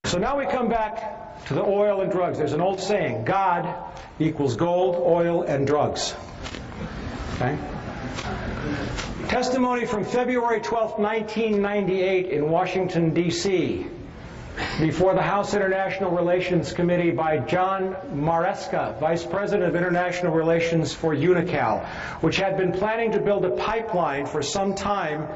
So now we come back to the oil and drugs. There's an old saying, God equals gold, oil, and drugs. Okay? Testimony from February 12, 1998 in Washington, D.C. before the House International Relations Committee by John Maresca, Vice President of International Relations for UNICAL, which had been planning to build a pipeline for some time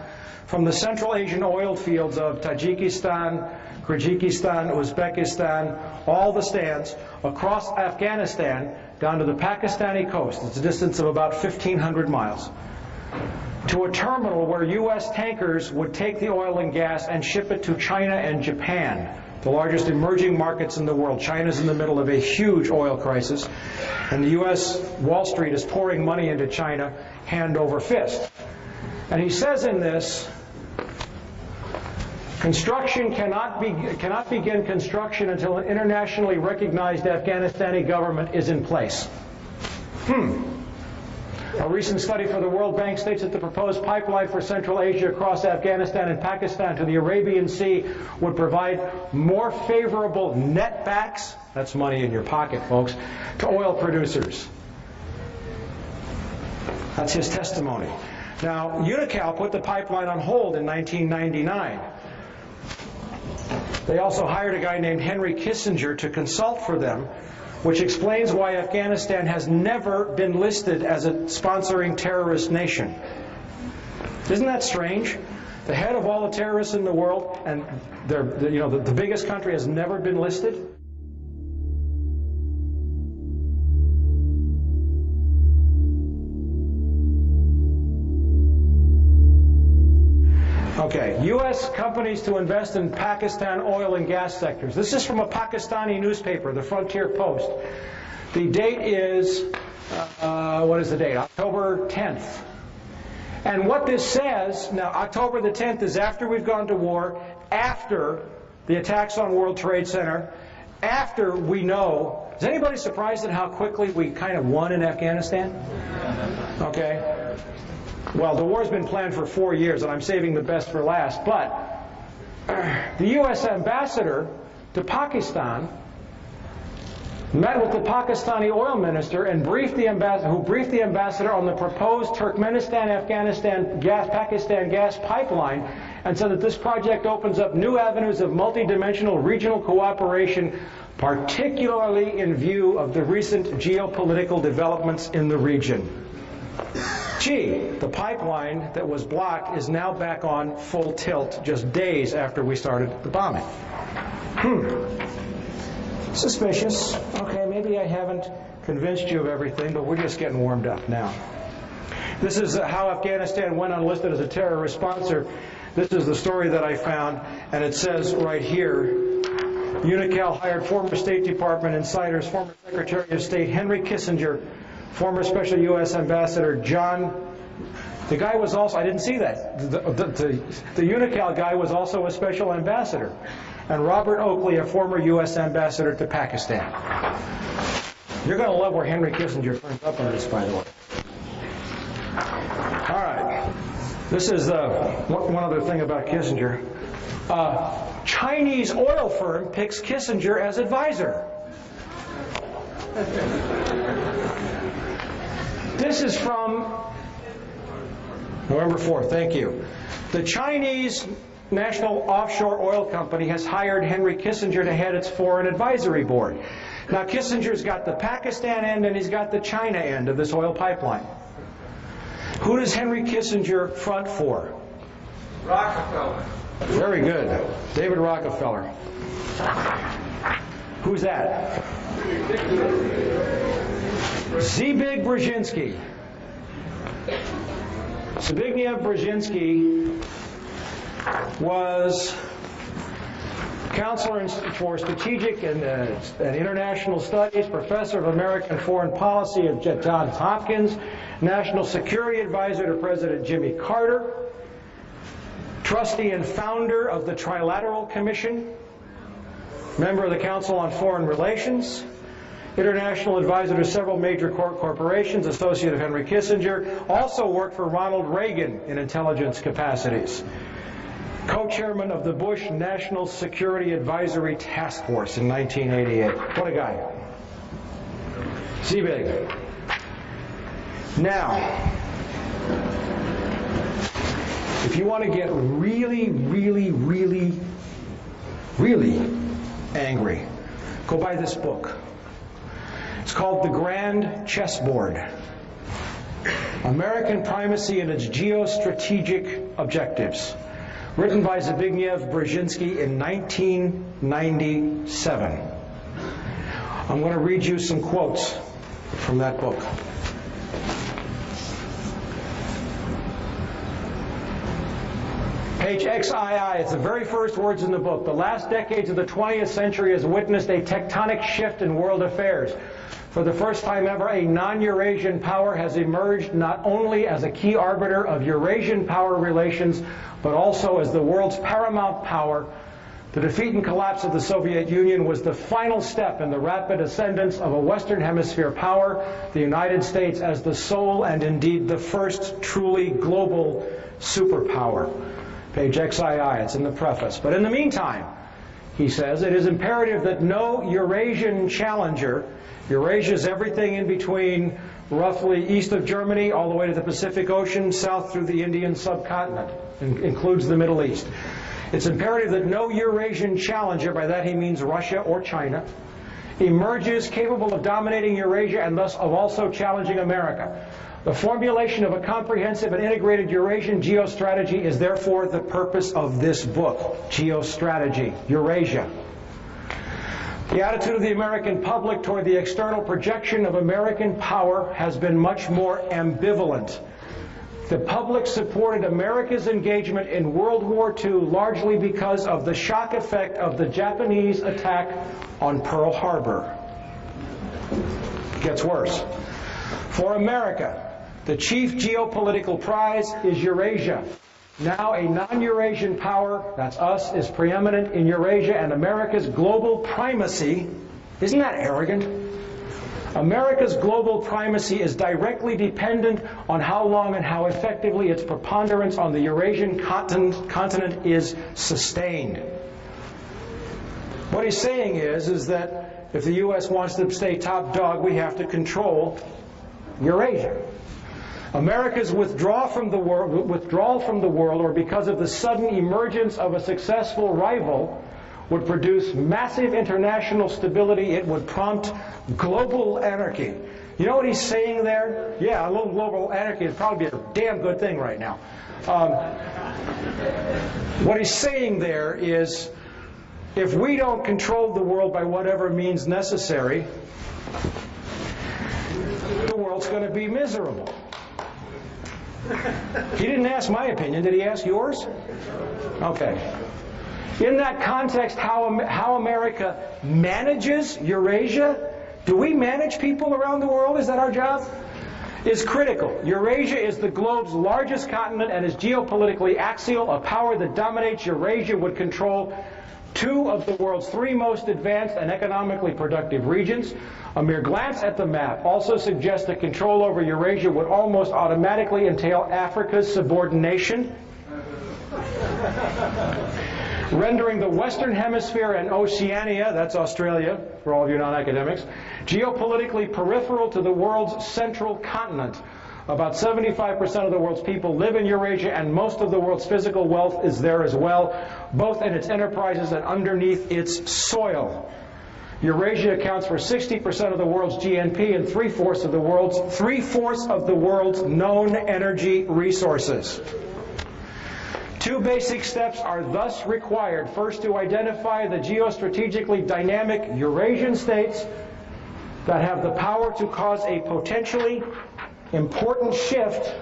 from the Central Asian oil fields of Tajikistan, Kyrgyzstan, Uzbekistan, all the stands, across Afghanistan, down to the Pakistani coast. It's a distance of about 1,500 miles. To a terminal where U.S. tankers would take the oil and gas and ship it to China and Japan, the largest emerging markets in the world. China's in the middle of a huge oil crisis, and the U.S. Wall Street is pouring money into China hand over fist. And he says in this, construction cannot begin construction until an internationally recognized Afghanistani government is in place. A recent study for the World Bank states that the proposed pipeline for Central Asia across Afghanistan and Pakistan to the Arabian Sea would provide more favorable netbacks, that's money in your pocket, folks, to oil producers. That's his testimony. Now, UNICAL put the pipeline on hold in 1999. They also hired a guy named Henry Kissinger to consult for them, which explains why Afghanistan has never been listed as a sponsoring terrorist nation. Isn't that strange? The head of all the terrorists in the world, and the biggest country, has never been listed? Okay, U.S. companies to invest in Pakistan oil and gas sectors. This is from a Pakistani newspaper, the Frontier Post. The date is, what is the date? October 10th. And what this says, now October the 10th is after we've gone to war, after the attacks on World Trade Center, after we know, is anybody surprised at how quickly we kind of won in Afghanistan? Okay. Well, the war's been planned for 4 years, and I'm saving the best for last, but the U.S. ambassador to Pakistan met with the Pakistani oil minister and briefed the ambassador on the proposed Turkmenistan-Afghanistan Pakistan gas pipeline, and said that this project opens up new avenues of multidimensional regional cooperation, particularly in view of the recent geopolitical developments in the region. Gee, the pipeline that was blocked is now back on full tilt just days after we started the bombing. Suspicious. Okay, maybe I haven't convinced you of everything, but we're just getting warmed up now. This is how Afghanistan went unlisted as a terrorist sponsor. This is the story that I found, and it says right here, UNICAL hired former State Department insiders, former Secretary of State Henry Kissinger, former Special U.S. Ambassador John, the guy was also, I didn't see that, the UNICAL guy was also a special ambassador, and Robert Oakley, a former U.S. ambassador to Pakistan. You're going to love where Henry Kissinger turns up on this, by the way. All right, this is one other thing about Kissinger. Chinese oil firm picks Kissinger as advisor. This is from November 4th, thank you. The Chinese National Offshore Oil Company has hired Henry Kissinger to head its foreign advisory board. Now Kissinger's got the Pakistan end and he's got the China end of this oil pipeline. Who does Henry Kissinger front for? Rockefeller. Very good. David Rockefeller. Who's that? Zbigniew Brzezinski. Zbigniew Brzezinski was counselor for strategic and international studies, professor of American foreign policy at Johns Hopkins, national security advisor to President Jimmy Carter, trustee and founder of the Trilateral Commission, member of the Council on Foreign Relations, international advisor to several major corporations, associate of Henry Kissinger, also worked for Ronald Reagan in intelligence capacities. chairman of the Bush National Security Advisory Task Force in 1988. What a guy. See big. Now, if you want to get really, really, really, really angry, go buy this book. It's called The Grand Chessboard: American Primacy and Its Geostrategic Objectives, written by Zbigniew Brzezinski in 1997. I'm going to read you some quotes from that book. Page XII, it's the very first words in the book. The last decades of the 20th century has witnessed a tectonic shift in world affairs. For the first time ever, a non-Eurasian power has emerged not only as a key arbiter of Eurasian power relations, but also as the world's paramount power. The defeat and collapse of the Soviet Union was the final step in the rapid ascendance of a Western Hemisphere power, the United States, as the sole and indeed the first truly global superpower. Page XII, it's in the preface. But in the meantime, he says, it is imperative that no Eurasian challenger — Eurasia is everything in between roughly east of Germany all the way to the Pacific Ocean, south through the Indian subcontinent, includes the Middle East. It's imperative that no Eurasian challenger — by that he means Russia or China — emerges capable of dominating Eurasia and thus of also challenging America. The formulation of a comprehensive and integrated Eurasian geostrategy is therefore the purpose of this book, Geostrategy, Eurasia. The attitude of the American public toward the external projection of American power has been much more ambivalent. The public supported America's engagement in World War II largely because of the shock effect of the Japanese attack on Pearl Harbor. It gets worse. For America, the chief geopolitical prize is Eurasia. Now a non-Eurasian power, that's us, is preeminent in Eurasia, and America's global primacy — isn't that arrogant? America's global primacy is directly dependent on how long and how effectively its preponderance on the Eurasian continent is sustained. What he's saying is that if the U.S. wants to stay top dog, we have to control Eurasia. America's withdrawal from the world, or because of the sudden emergence of a successful rival, would produce massive international stability. It would prompt global anarchy. You know what he's saying there? Yeah, a little global anarchy would probably be a damn good thing right now. What he's saying there is, if we don't control the world by whatever means necessary, the world's going to be miserable. He didn't ask my opinion. Did he ask yours? Okay. In that context, how America manages Eurasia — do we manage people around the world? Is that our job? — is critical. Eurasia is the globe's largest continent and is geopolitically axial. A power that dominates Eurasia would control two of the world's three most advanced and economically productive regions. A mere glance at the map also suggests that control over Eurasia would almost automatically entail Africa's subordination, rendering the Western Hemisphere and Oceania — that's Australia for all of you non-academics — geopolitically peripheral to the world's central continent. About 75% of the world's people live in Eurasia, and most of the world's physical wealth is there as well, both in its enterprises and underneath its soil. Eurasia accounts for 60% of the world's GNP and three-fourths of the world's known energy resources. Two basic steps are thus required. First, to identify the geostrategically dynamic Eurasian states that have the power to cause a potentially important shift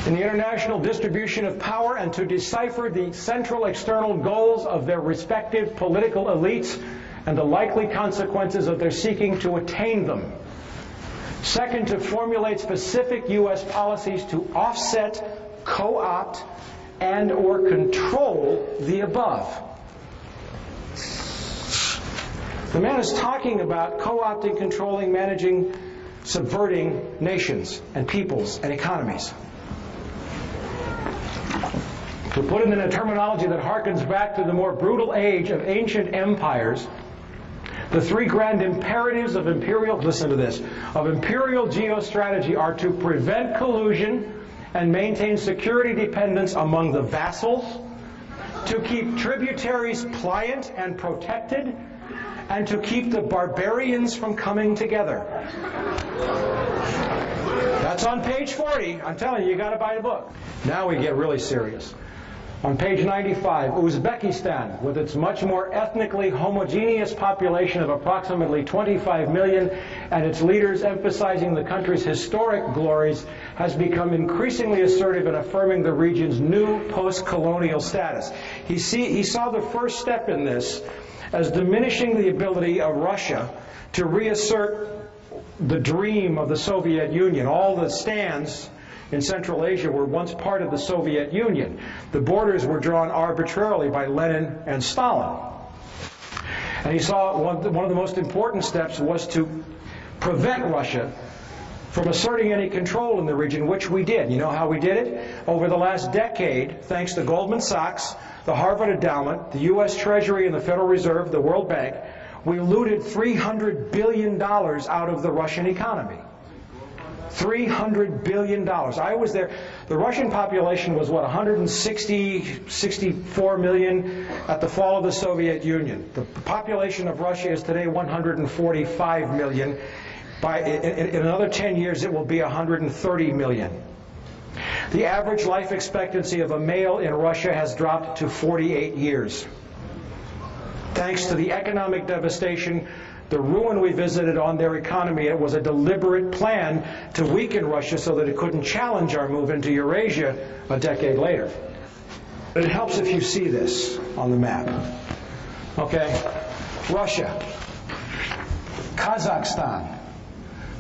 in the international distribution of power, and to decipher the central external goals of their respective political elites and the likely consequences of their seeking to attain them. Second, to formulate specific U.S. policies to offset, co-opt, and/or control the above. The man is talking about co-opting, controlling, managing, subverting nations and peoples and economies. To put it in a terminology that harkens back to the more brutal age of ancient empires, the three grand imperatives of imperial, listen to this, of imperial geostrategy are to prevent collusion and maintain security dependence among the vassals, to keep tributaries pliant and protected, and to keep the barbarians from coming together. That's on page 40. I'm telling you, you got to buy the book. Now we get really serious. On page 95, Uzbekistan, with its much more ethnically homogeneous population of approximately 25 million and its leaders emphasizing the country's historic glories, has become increasingly assertive in affirming the region's new post-colonial status. He saw the first step in this as diminishing the ability of Russia to reassert the dream of the Soviet Union. All the stands in Central Asia were once part of the Soviet Union. The borders were drawn arbitrarily by Lenin and Stalin. And he saw one of the most important steps was to prevent Russia from asserting any control in the region, which we did. You know how we did it? Over the last decade, thanks to Goldman Sachs, the Harvard Endowment, the U.S. Treasury and the Federal Reserve, the World Bank, we looted $300 billion out of the Russian economy. $300 billion. I was there. The Russian population was, what, 64 million at the fall of the Soviet Union. The population of Russia is today 145 million. In another 10 years, it will be 130 million. The average life expectancy of a male in Russia has dropped to 48 years. Thanks to the economic devastation, the ruin we visited on their economy, it was a deliberate plan to weaken Russia so that it couldn't challenge our move into Eurasia a decade later. But it helps if you see this on the map. Okay? Russia, Kazakhstan,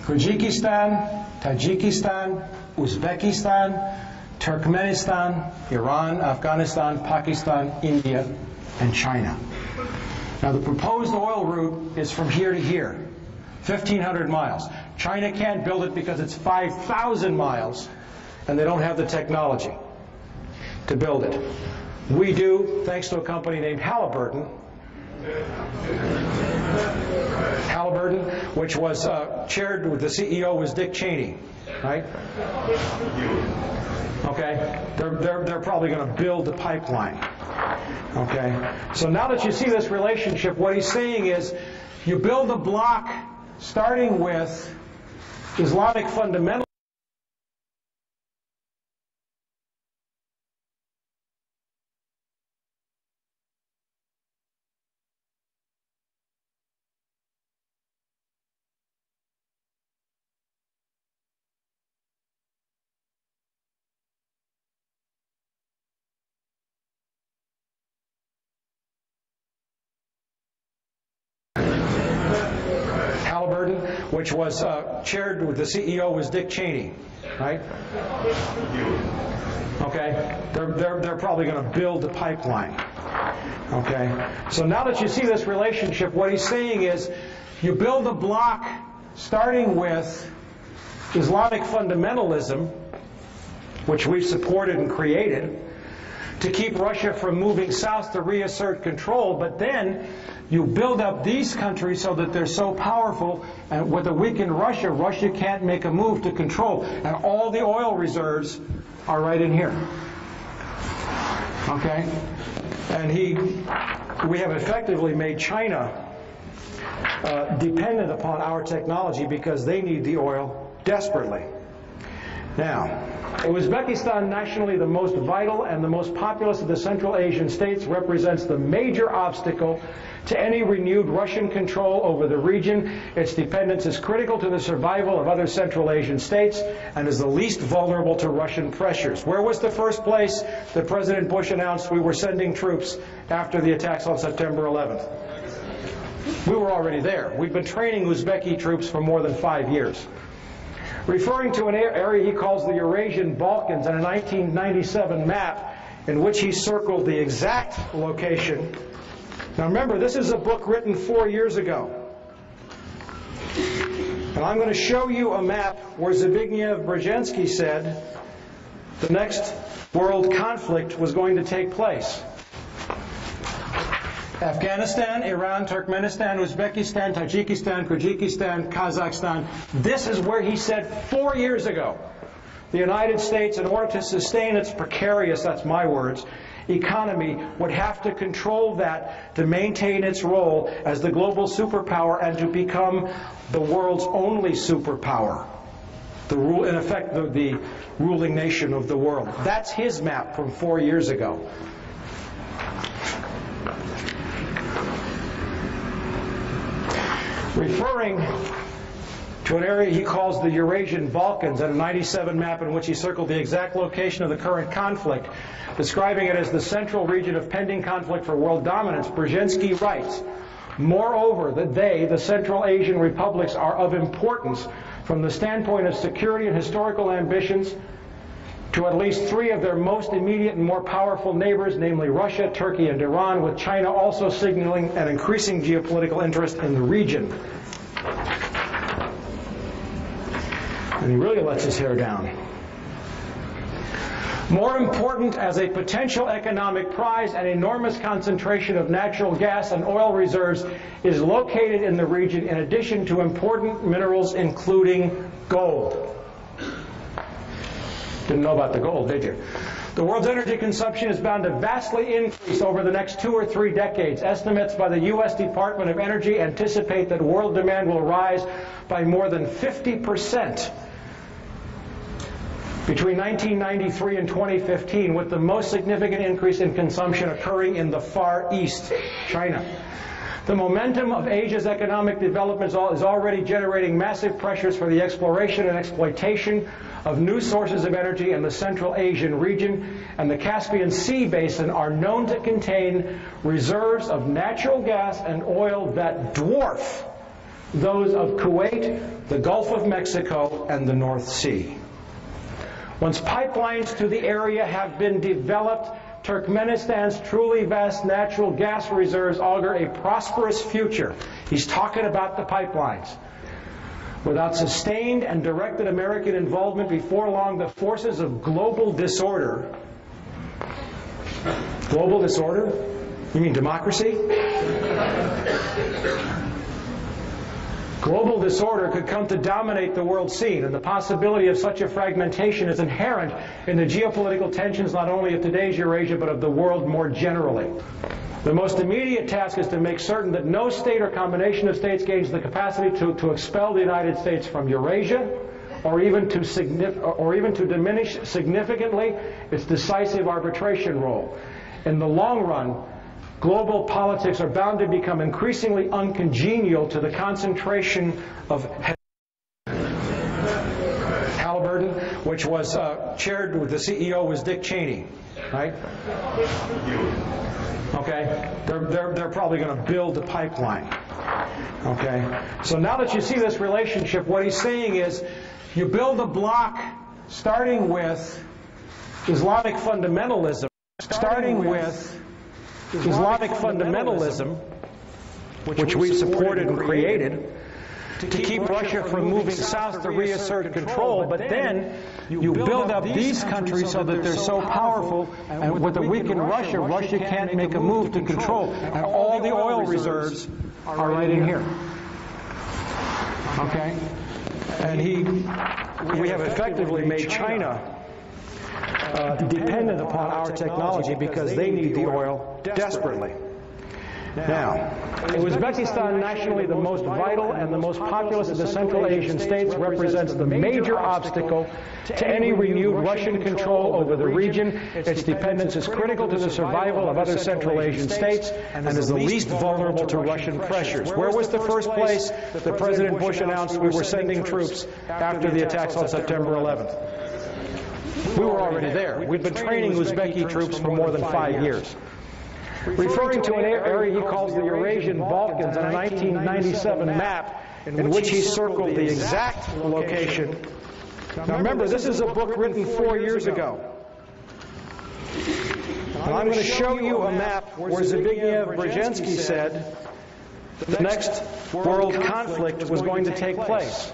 Kyrgyzstan, Tajikistan, Uzbekistan, Turkmenistan, Iran, Afghanistan, Pakistan, India, and China. Now, the proposed oil route is from here to here, 1,500 miles. China can't build it because it's 5,000 miles, and they don't have the technology to build it. We do, thanks to a company named Halliburton, which was chaired with the CEO was Dick Cheney, right? Okay, they're probably going to build the pipeline. Okay, so now that you see this relationship, what he's saying is you build a block starting with Islamic fundamentalism. Which was chaired with the CEO was Dick Cheney, right? Okay, they're probably going to build the pipeline. Okay, so now that you see this relationship, what he's saying is you build a block starting with Islamic fundamentalism, which we supported and created, to keep Russia from moving south to reassert control, but then you build up these countries so that they're so powerful, and with a weakened Russia, Russia can't make a move to control. And all the oil reserves are right in here. Okay? And we have effectively made China dependent upon our technology because they need the oil desperately. Now, Uzbekistan, nationally the most vital and the most populous of the Central Asian states, represents the major obstacle to any renewed Russian control over the region. Its dependence is critical to the survival of other Central Asian states and is the least vulnerable to Russian pressures. Where was the first place that President Bush announced we were sending troops after the attacks on September 11th? We were already there. We've been training Uzbeki troops for more than 5 years. Referring to an area he calls the Eurasian Balkans in a 1997 map in which he circled the exact location. Now remember, this is a book written 4 years ago. And I'm going to show you a map where Zbigniew Brzezinski said the next world conflict was going to take place. Afghanistan, Iran, Turkmenistan, Uzbekistan, Tajikistan, Kyrgyzstan, Kazakhstan. This is where he said 4 years ago, the United States, in order to sustain its precarious, that's my words, economy, would have to control that to maintain its role as the global superpower and to become the world's only superpower. In effect, the ruling nation of the world. That's his map from 4 years ago. Referring to an area he calls the Eurasian Balkans, and a 97 map in which he circled the exact location of the current conflict, describing it as the central region of pending conflict for world dominance, Brzezinski writes, moreover, that they, the Central Asian republics, are of importance from the standpoint of security and historical ambitions to at least 3 of their most immediate and more powerful neighbors, namely Russia, Turkey, and Iran, with China also signaling an increasing geopolitical interest in the region. And he really lets his hair down. More important as a potential economic prize, an enormous concentration of natural gas and oil reserves is located in the region, in addition to important minerals including gold. Didn't know about the gold, did you? The world's energy consumption is bound to vastly increase over the next 2 or 3 decades. Estimates by the U.S. Department of Energy anticipate that world demand will rise by more than 50% between 1993 and 2015, with the most significant increase in consumption occurring in the Far East, China. The momentum of Asia's economic development is already generating massive pressures for the exploration and exploitation of new sources of energy in the Central Asian region, and the Caspian Sea basin are known to contain reserves of natural gas and oil that dwarf those of Kuwait, the Gulf of Mexico, and the North Sea. Once pipelines to the area have been developed, Turkmenistan's truly vast natural gas reserves augur a prosperous future. He's talking about the pipelines. Without sustained and directed American involvement, before long, the forces of global disorder. Global disorder? You mean democracy? Global disorder could come to dominate the world scene, and the possibility of such a fragmentation is inherent in the geopolitical tensions not only of today's Eurasia, but of the world more generally. The most immediate task is to make certain that no state or combination of states gains the capacity to expel the United States from Eurasia, or even to diminish significantly its decisive arbitration role. In the long run, global politics are bound to become increasingly uncongenial to the concentration of Halliburton, which was chaired with the CEO was Dick Cheney, right? Okay, they're probably going to build the pipeline. Okay, so now that you see this relationship, what he's saying is, you build a block starting with Islamic fundamentalism, which we supported and created, to keep Russia from moving south to reassert control, but then you build up these countries so that they're so powerful, and with a weakened Russia, Russia can't make a move to control, and all the oil reserves are right in here. Okay? And we have effectively made China dependent upon our technology because they need the oil desperately. Now, Uzbekistan, nationally the most vital and the most populous of the Central Asian states, represents the major obstacle to any renewed Russian control over the region. Its dependence is critical to the survival of other Central Asian states and is the least vulnerable to Russian pressures. Where was the first place that President Bush announced we were sending troops after the attacks on September 11th? We were already there. We'd been training Uzbeki troops for more than 5 years. Referring to an area he calls the Eurasian Balkans on a 1997 map in which he circled the exact location. Now remember, this is a book written 4 years ago. And I'm going to show you a map where Zbigniew Brzezinski said the next world conflict was going to take place.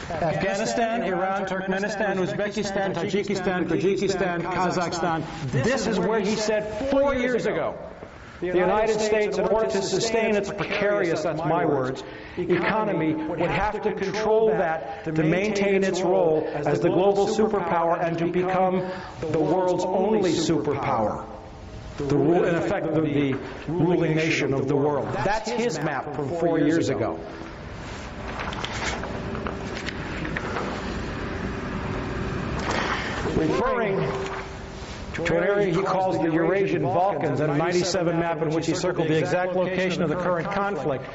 Afghanistan, Iran, Turkmenistan, Uzbekistan, Tajikistan, Kyrgyzstan, Kazakhstan. This is where he said 4 years ago, the United States, in order to sustain its precarious, that's my words, economy, would have to control that to maintain its role as the global superpower and to become the world's only superpower. In effect, the ruling nation of the world. That's his map from 4 years ago. Referring to an area he calls the Eurasian Balkans and a 97 map in which he circled the exact location of the current conflict,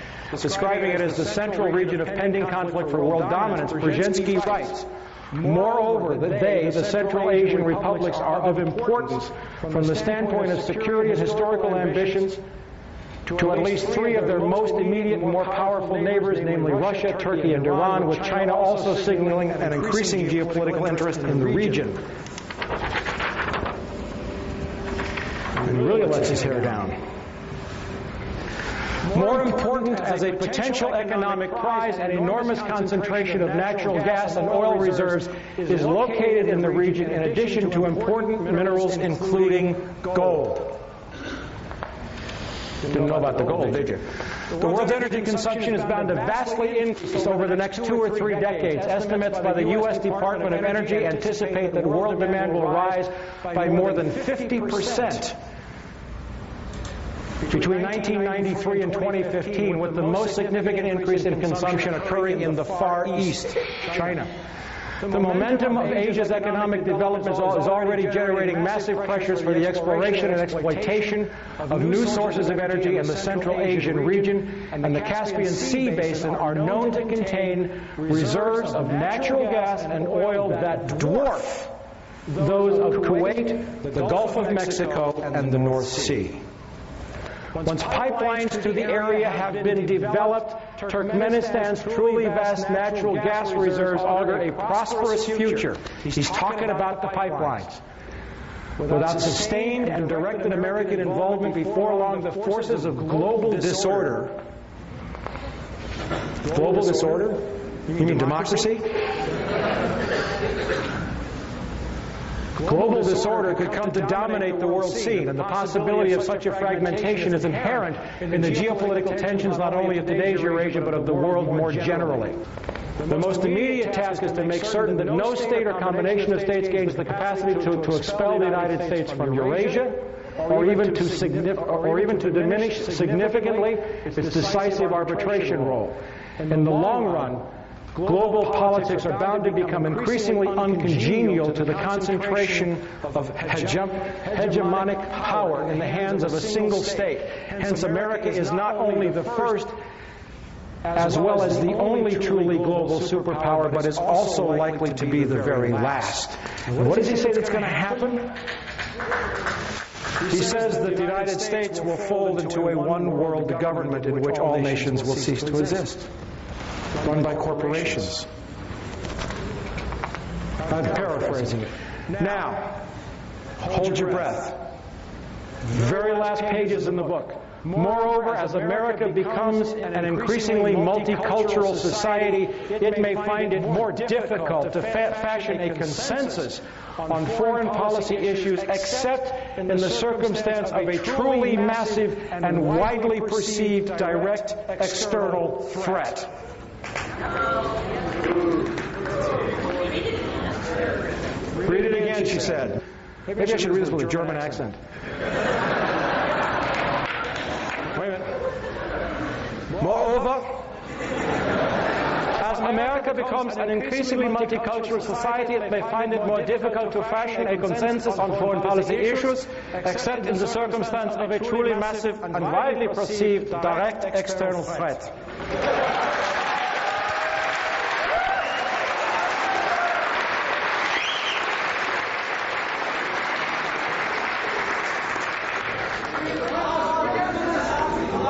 describing it as the central region of pending conflict for world dominance, Brzezinski writes, moreover, that the Central Asian republics, are of importance from the standpoint of security and historical ambitions to at least 3 of their most immediate and more powerful neighbors, namely Russia, Turkey, and Iran, with China also signaling an increasing geopolitical interest in the region. And he really lets his hair down. More important, as a potential economic prize, an enormous concentration of natural gas and oil reserves is located in the region, in addition to important minerals including gold. Didn't know about the gold, did you? The world's energy consumption is bound to vastly increase over the next 2 or 3 decades. Estimates by the U.S. Department of Energy anticipate that world demand will rise by more than 50% between 1993 and 2015, with the most significant increase in consumption occurring in the Far East, China. The momentum of Asia's economic development is already generating massive pressures for the exploration and exploitation of new sources of energy in the Central Asian region, and the Caspian Sea basin are known to contain reserves of natural gas and oil that dwarf those of Kuwait, the Gulf of Mexico, and the North Sea. Once pipelines to the area have been developed, Turkmenistan's truly vast natural gas reserves augur a prosperous future. He's talking about the pipelines. Without sustained and directed American involvement, before long, the forces of global disorder. Global disorder? You mean democracy? Global disorder could come to dominate the world scene, and the possibility of such a fragmentation is inherent in the geopolitical tensions not only of today's Eurasia, but of the world more generally. The most immediate task is to make certain that no state or combination of states gains the capacity to expel the United States from Eurasia, or even to diminish significantly its decisive arbitration role. In the long run, global politics are bound to become increasingly uncongenial to the concentration of hegemonic power in the hands of a single state. Hence, America is not only the first, as well as the only truly global superpower, but is also likely to be the very last. And what does he say that's going to happen? He says that the United States will fold into a one-world government in which all nations will cease to exist, run by corporations. I'm paraphrasing it. Now, hold your breath. Very last pages in the book. Moreover, as America becomes an increasingly multicultural society, it may find it more difficult to fashion a consensus on foreign policy issues, except in the circumstance of a truly massive and widely perceived direct external threat. Read it again, she said. Maybe I should read this with a German accent. Wait a minute. Moreover, as America becomes an increasingly multicultural society, it may find it more difficult to fashion a consensus on foreign policy issues, except in the circumstance of a truly massive and widely perceived direct external threat.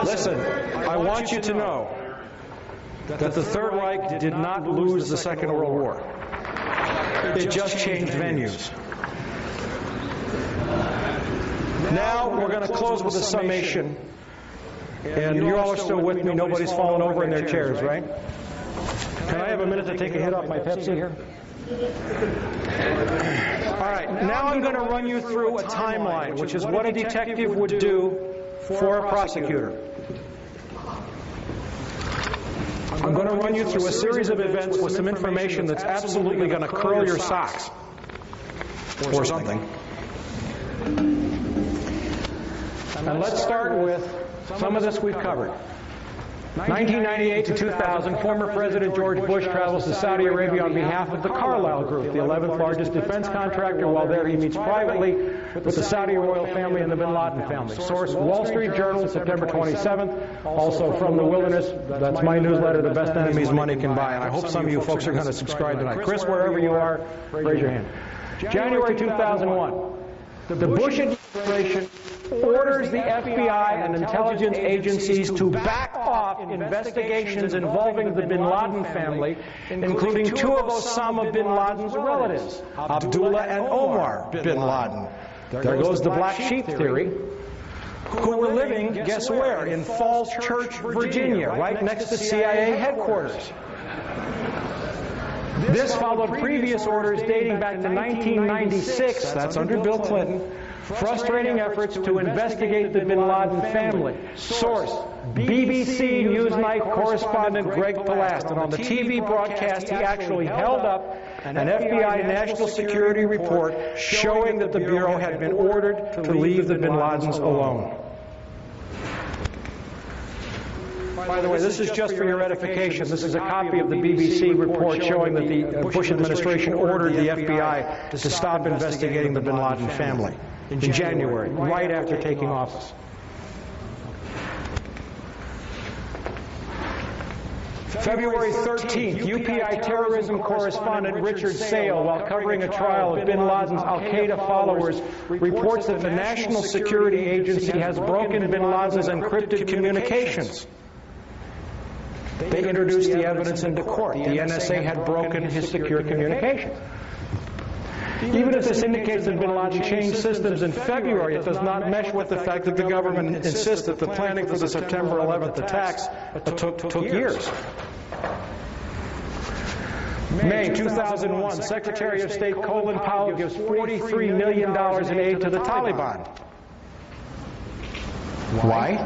Listen, I want you to know that the Third Reich did not lose the Second World War. It just changed venues. Now we're going to close with a summation. And you all are still with me. Nobody's fallen over in their chairs, right? Can I have a minute to take a hit off my Pepsi here? All right, now I'm going to run you through a timeline, which is what a detective would do for a prosecutor. I'm going to run you through a series of events with some information that's absolutely going to curl your socks. Or something. And let's start with some of this we've covered. 1998 to 2000, former President George Bush travels to Saudi Arabia on behalf of the Carlyle Group, the 11th largest defense contractor. While there, he meets privately with the Saudi royal family and the bin Laden family. Source, Wall Street Journal, September 27th. Also from The Wilderness, that's my newsletter, The Best Enemies Money Can Buy. And I hope some of you folks are going to subscribe tonight. Chris, wherever you are, raise your hand. January 2001, the Bush administration orders the FBI and intelligence agencies to back off investigations involving the bin Laden family, including two of Osama bin Laden's relatives, Abdullah and Omar bin Laden. There goes the black sheep theory, who were living, guess where, in Falls Church, Virginia, right next to CIA headquarters. This followed previous orders dating back to 1996, that's under Bill Clinton, frustrating efforts to investigate the bin Laden family. Source, BBC Newsnight correspondent Greg Palast. And on the TV broadcast, he actually held up an FBI national security report showing that the Bureau had been ordered to leave the bin Ladens alone. By the way, this is just for your edification. This is a copy of the BBC report showing that the Bush administration ordered the FBI to stop investigating the bin Laden family in January, right after taking office. February 13th, UPI terrorism correspondent Richard Sale, while covering a trial of bin Laden's al-Qaeda followers, reports that the National Security Agency has broken bin Laden's encrypted communications. They introduced the evidence into court. The NSA had broken his secure communications. Even if this indicates that bin Laden changed systems in February, it does not mesh with the fact that the government insists that the planning for the September 11th attacks took years. May 2001, Secretary of State Colin Powell gives $43 million in aid to the Taliban. Why?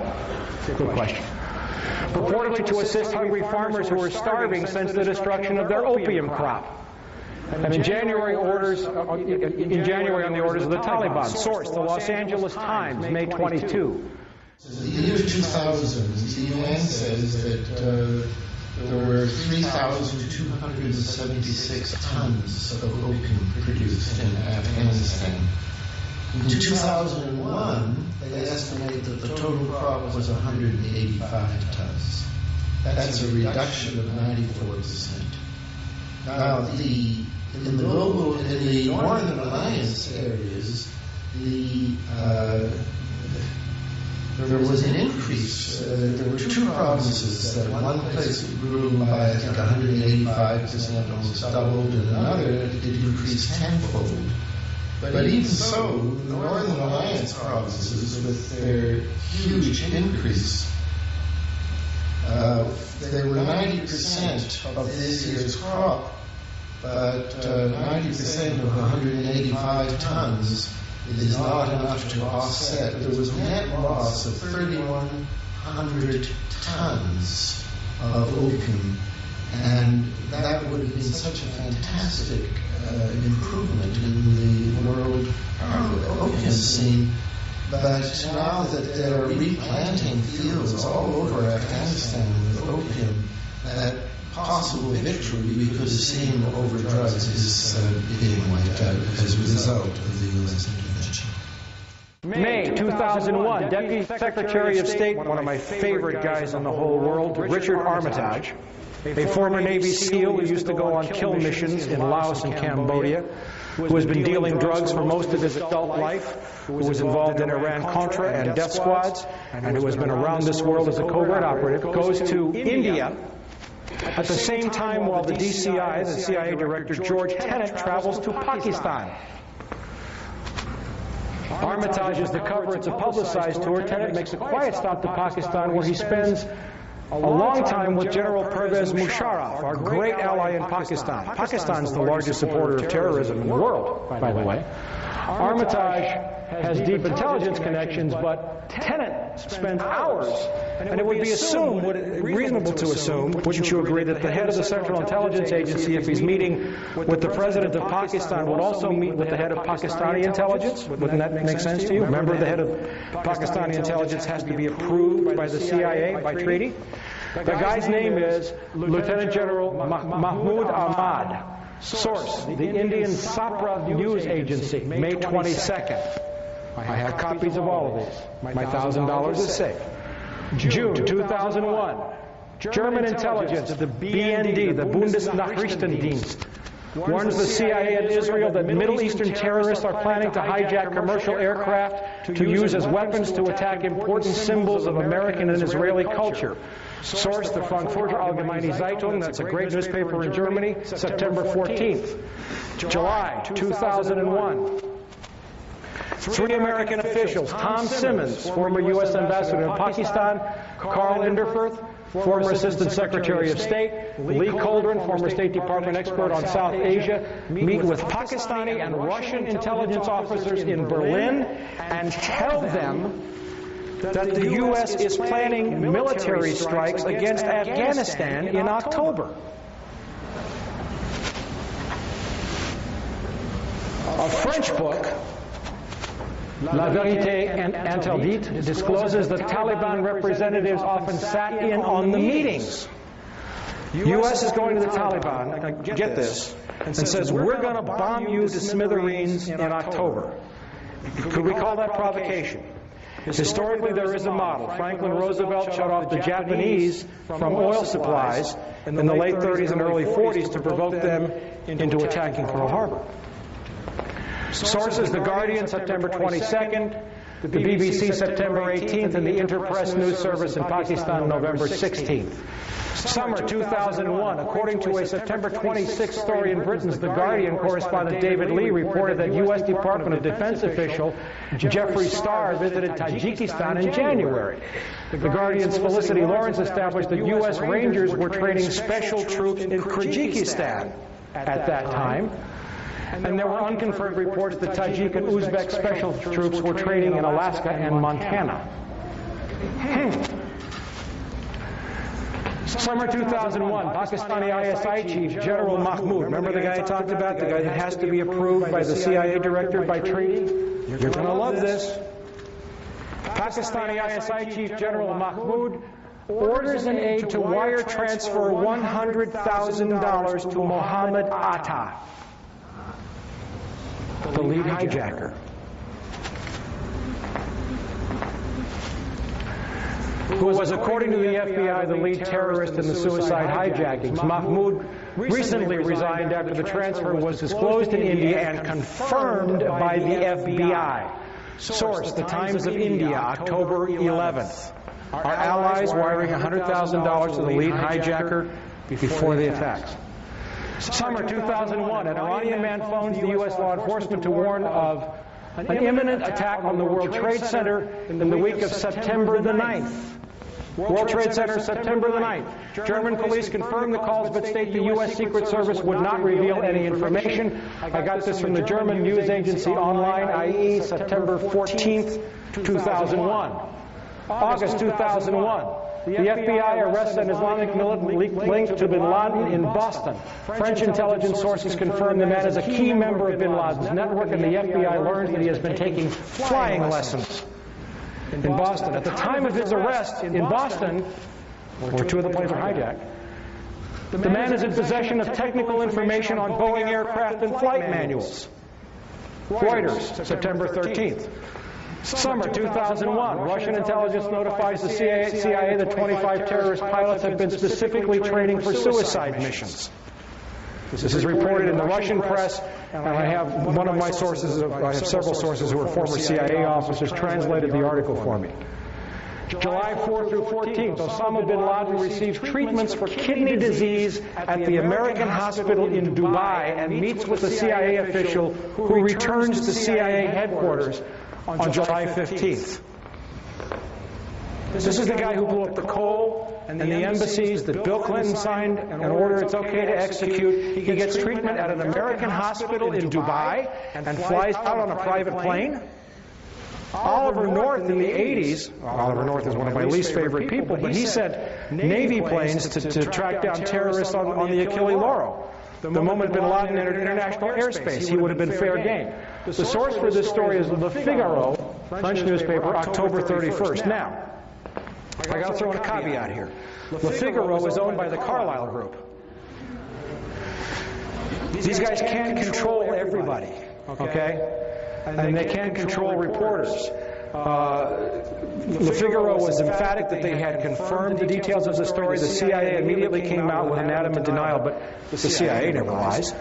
Good question. Purportedly to assist hungry farmers who are starving since the destruction of their opium crop. And in January on the orders of the Taliban. Source, the Los Angeles Times, May 22. In the year 2000, the UN says that there were 3,276 tons of opium produced in Afghanistan. In 2001, they estimate that the total crop was 185 tons. That's a reduction of 94%. Now, in the Northern Alliance areas, there was an increase. There were two provinces that one place grew by, I think, 185%, almost doubled, and another it increased tenfold. But even so, the Northern Alliance provinces, with their huge increase, they were 90% of this year's crop, but 90% of 185 tons is not enough to offset. There was a net loss of 3,100 tons of opium, and that would have been such a fantastic improvement in the world opium scene. But now that they're replanting fields all over Afghanistan with opium, that possible victory we could have seen over drugs is being wiped out as a result of the U.S. intervention. May 2001, Deputy Secretary of State, one of my favorite guys in the whole world, Richard Armitage, a former Navy SEAL who used to go on kill missions in Laos and Cambodia, who has been dealing drugs for most of his adult life, who was involved in IRAN+CHNA and death squads, and who has been around this world as a covert operative, goes to India at the same time while the DCI, the CIA Director George Tenet, travels to Pakistan. Armitage is the cover. It's a publicized tour. Tenet makes a quiet stop to Pakistan where he spends a long time with General Pervez Musharraf, our great ally in Pakistan. Pakistan's the largest supporter of terrorism in the world, by the way. Armitage has deep intelligence connections, but Tenet spent hours, and it would be assumed, reasonable to assume, wouldn't you agree, that the head of the Central Intelligence Agency, if he's meeting with the President of Pakistan, would also meet with the head of Pakistani intelligence? Wouldn't that make sense to you? Remember, the head of Pakistani intelligence has to be approved by the CIA by treaty? The guy's name is Lieutenant General Mahmood Ahmad. Source, the Indian Sapra News Agency, May 22nd. I have copies of all of these. My $1,000 is safe. June 2001. German intelligence, the BND, the Bundesnachrichtendienst, warns the CIA and Israel that Middle Eastern terrorists are planning to hijack commercial aircraft to use as weapons to attack important symbols of American and Israeli culture. Source, the Frankfurter Allgemeine Zeitung, that's a great newspaper in Germany, September 14th. July 2001. 3 American officials, Tom Simmons, former U.S. ambassador in Pakistan, Carl Inderfirth, former Assistant Secretary of State, Lee Coldren, former State Department expert on South Asia, meet with Pakistani and Russian intelligence officers in Berlin and tell them that the U.S. is planning military strikes against Afghanistan in October. A French book, La Vérité Interdite, discloses that Taliban representatives often sat in on the meetings. U.S. is going to the Taliban, get this, and says, we're going to bomb you to smithereens in October. Could we call that provocation? Historically, there is a model. Franklin Roosevelt shut off the Japanese from oil supplies in the late 30s and early 40s to provoke them into attacking Pearl Harbor. Sources, The Guardian, September 22nd, the BBC, September 18th, and the Interpress News Service in Pakistan, November 16th. Summer 2001, according to a September 26th story in Britain's The Guardian, correspondent David Lee reported that U.S. Department of Defense official Jeffrey Starr visited Tajikistan in January. The Guardian's Felicity Lawrence established that U.S. Rangers were training special troops in Kyrgyzstan at that time. And there were unconfirmed reports that Tajik and Uzbek special troops were training in Alaska and Montana. Summer 2001, Pakistani ISI chief General Mahmoud, remember the guy I talked about, the guy that has to be approved by the CIA director by treaty? You're going to love this. Pakistani ISI chief General Mahmoud orders an aide to wire transfer $100,000 to Mohammed Atta, the lead hijacker, who was, according to the FBI, the lead terrorist in the suicide hijackings. Mahmoud recently resigned after the transfer was disclosed in India and confirmed by the FBI. Source, The Times of India, October 11th. Our allies wiring $100,000 to the lead hijacker before the attacks. Summer 2001, an Iranian man phones the U.S. law enforcement to warn of an imminent attack on the World Trade Center in the week of September the 9th. World Trade Center, September the 9th. German police confirmed the calls but state the U.S. Secret Service would not reveal any information. I got this from the German news agency Online, i.e. September 14th, 2001. August 2001. The FBI arrests an Islamic militant linked to bin Laden in Boston. French intelligence sources confirm the man is a key member of bin Laden's network, and the FBI learns that he has been taking flying lessons in Boston. At the time of his arrest in Boston, where 2 of the planes were hijacked, the man is in possession of technical information on Boeing aircraft and flight manuals. Reuters, September 13th. Summer 2001, Russian intelligence notifies the CIA that 25 terrorist pilots have been specifically training for suicide missions. This is reported in the Russian press, and I have one of my sources, I have several sources who are former CIA officers, translated the article for me. July 4 through 14th, Osama bin Laden receives treatments for kidney disease at the American hospital in Dubai and meets with a CIA official who returns to CIA headquarters on July 15th. This is the guy who blew up the coal and the embassies that Bill Clinton signed an order it's okay to execute. He gets treatment at an American hospital in Dubai and flies out on a private plane. Oliver North in the 80s, Oliver North is one of my least favorite people, but he sent Navy planes to track down terrorists on the Achille Lauro. The moment bin Laden entered international airspace, he would have been fair game. The source for this story is Le Figaro, French newspaper, October 31st. Now, I got to throw in a caveat here. Le Figaro is owned by the Carlyle Group. These guys can't control everybody, okay? And they can't control reporters. Le Figaro was emphatic that they had confirmed the details of the story. The CIA immediately came out with an adamant denial, but the CIA never lies.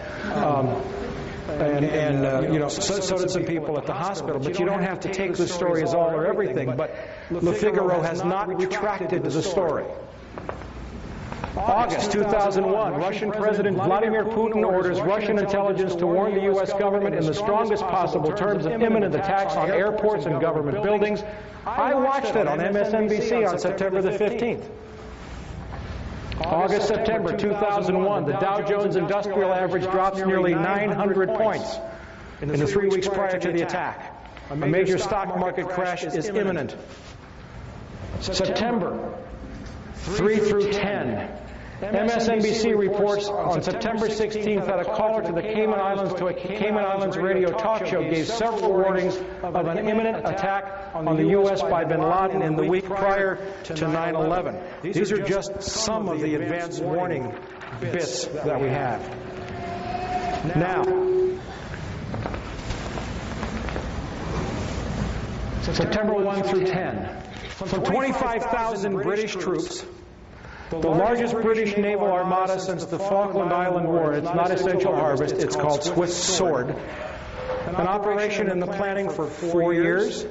You know, so did some people at the hospital. But you don't have to take the story as all or everything. But Le Figaro has not retracted the story. August 2001, Russian President Vladimir Putin orders Russian intelligence to warn the U.S. government in the strongest possible terms of imminent attacks on airports and government buildings. I watched it on MSNBC on September the 15th. September 2001, the Dow Jones Industrial Average drops nearly 900 points in the 3 weeks prior to the attack. A major stock market crash is imminent. September 3 through 10. MSNBC reports on September 16th that a caller to the Cayman Islands to a Cayman Islands radio talk show gave several warnings of an imminent attack on the U.S. by bin Laden in the week prior to 9/11. These are just some of the advance warning bits that we have. Now, September 1 through 10. From 25,000 British troops, the largest British naval armada since the Falkland Island War. It's not Essential Harvest, it's called Swift Sword. An operation in the planning for 4 years,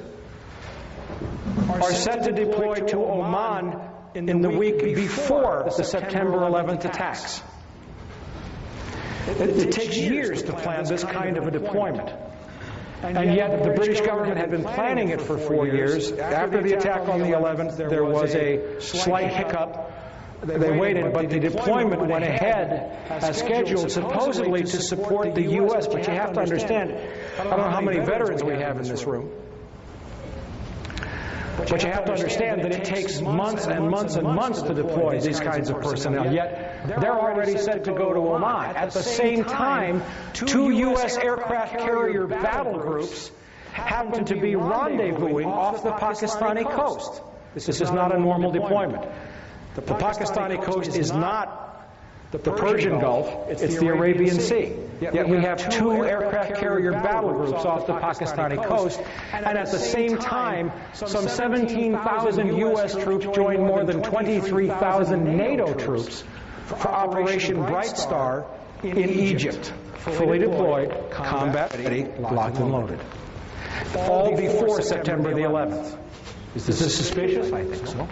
are set to deploy to Oman in the week before the September 11th attacks. It takes years to plan this kind of a deployment. And yet the British government had been planning it for 4 years. After the attack on the 11th, there was a slight hiccup. They waited, but the deployment went ahead as scheduled, supposedly to support the U.S. But you have to understand, I don't know how many veterans we have in this room, but you have to understand that it takes months and months and months to deploy these kinds of personnel, yet they're already set to go to Oman. At the same time, 2 U.S. aircraft carrier battle groups happen to be rendezvousing off the Pakistani coast. This is not a normal deployment. The Pakistani coast is not the Persian Gulf, it's the Arabian Sea. Yet we have 2 aircraft carrier battle groups off the Pakistani coast, and at the same time, some 17,000 U.S. troops join more than 23,000 NATO troops for Operation Bright Star in Egypt. Fully deployed, combat ready, locked and loaded. All before September the 11th. Is this suspicious? I think so.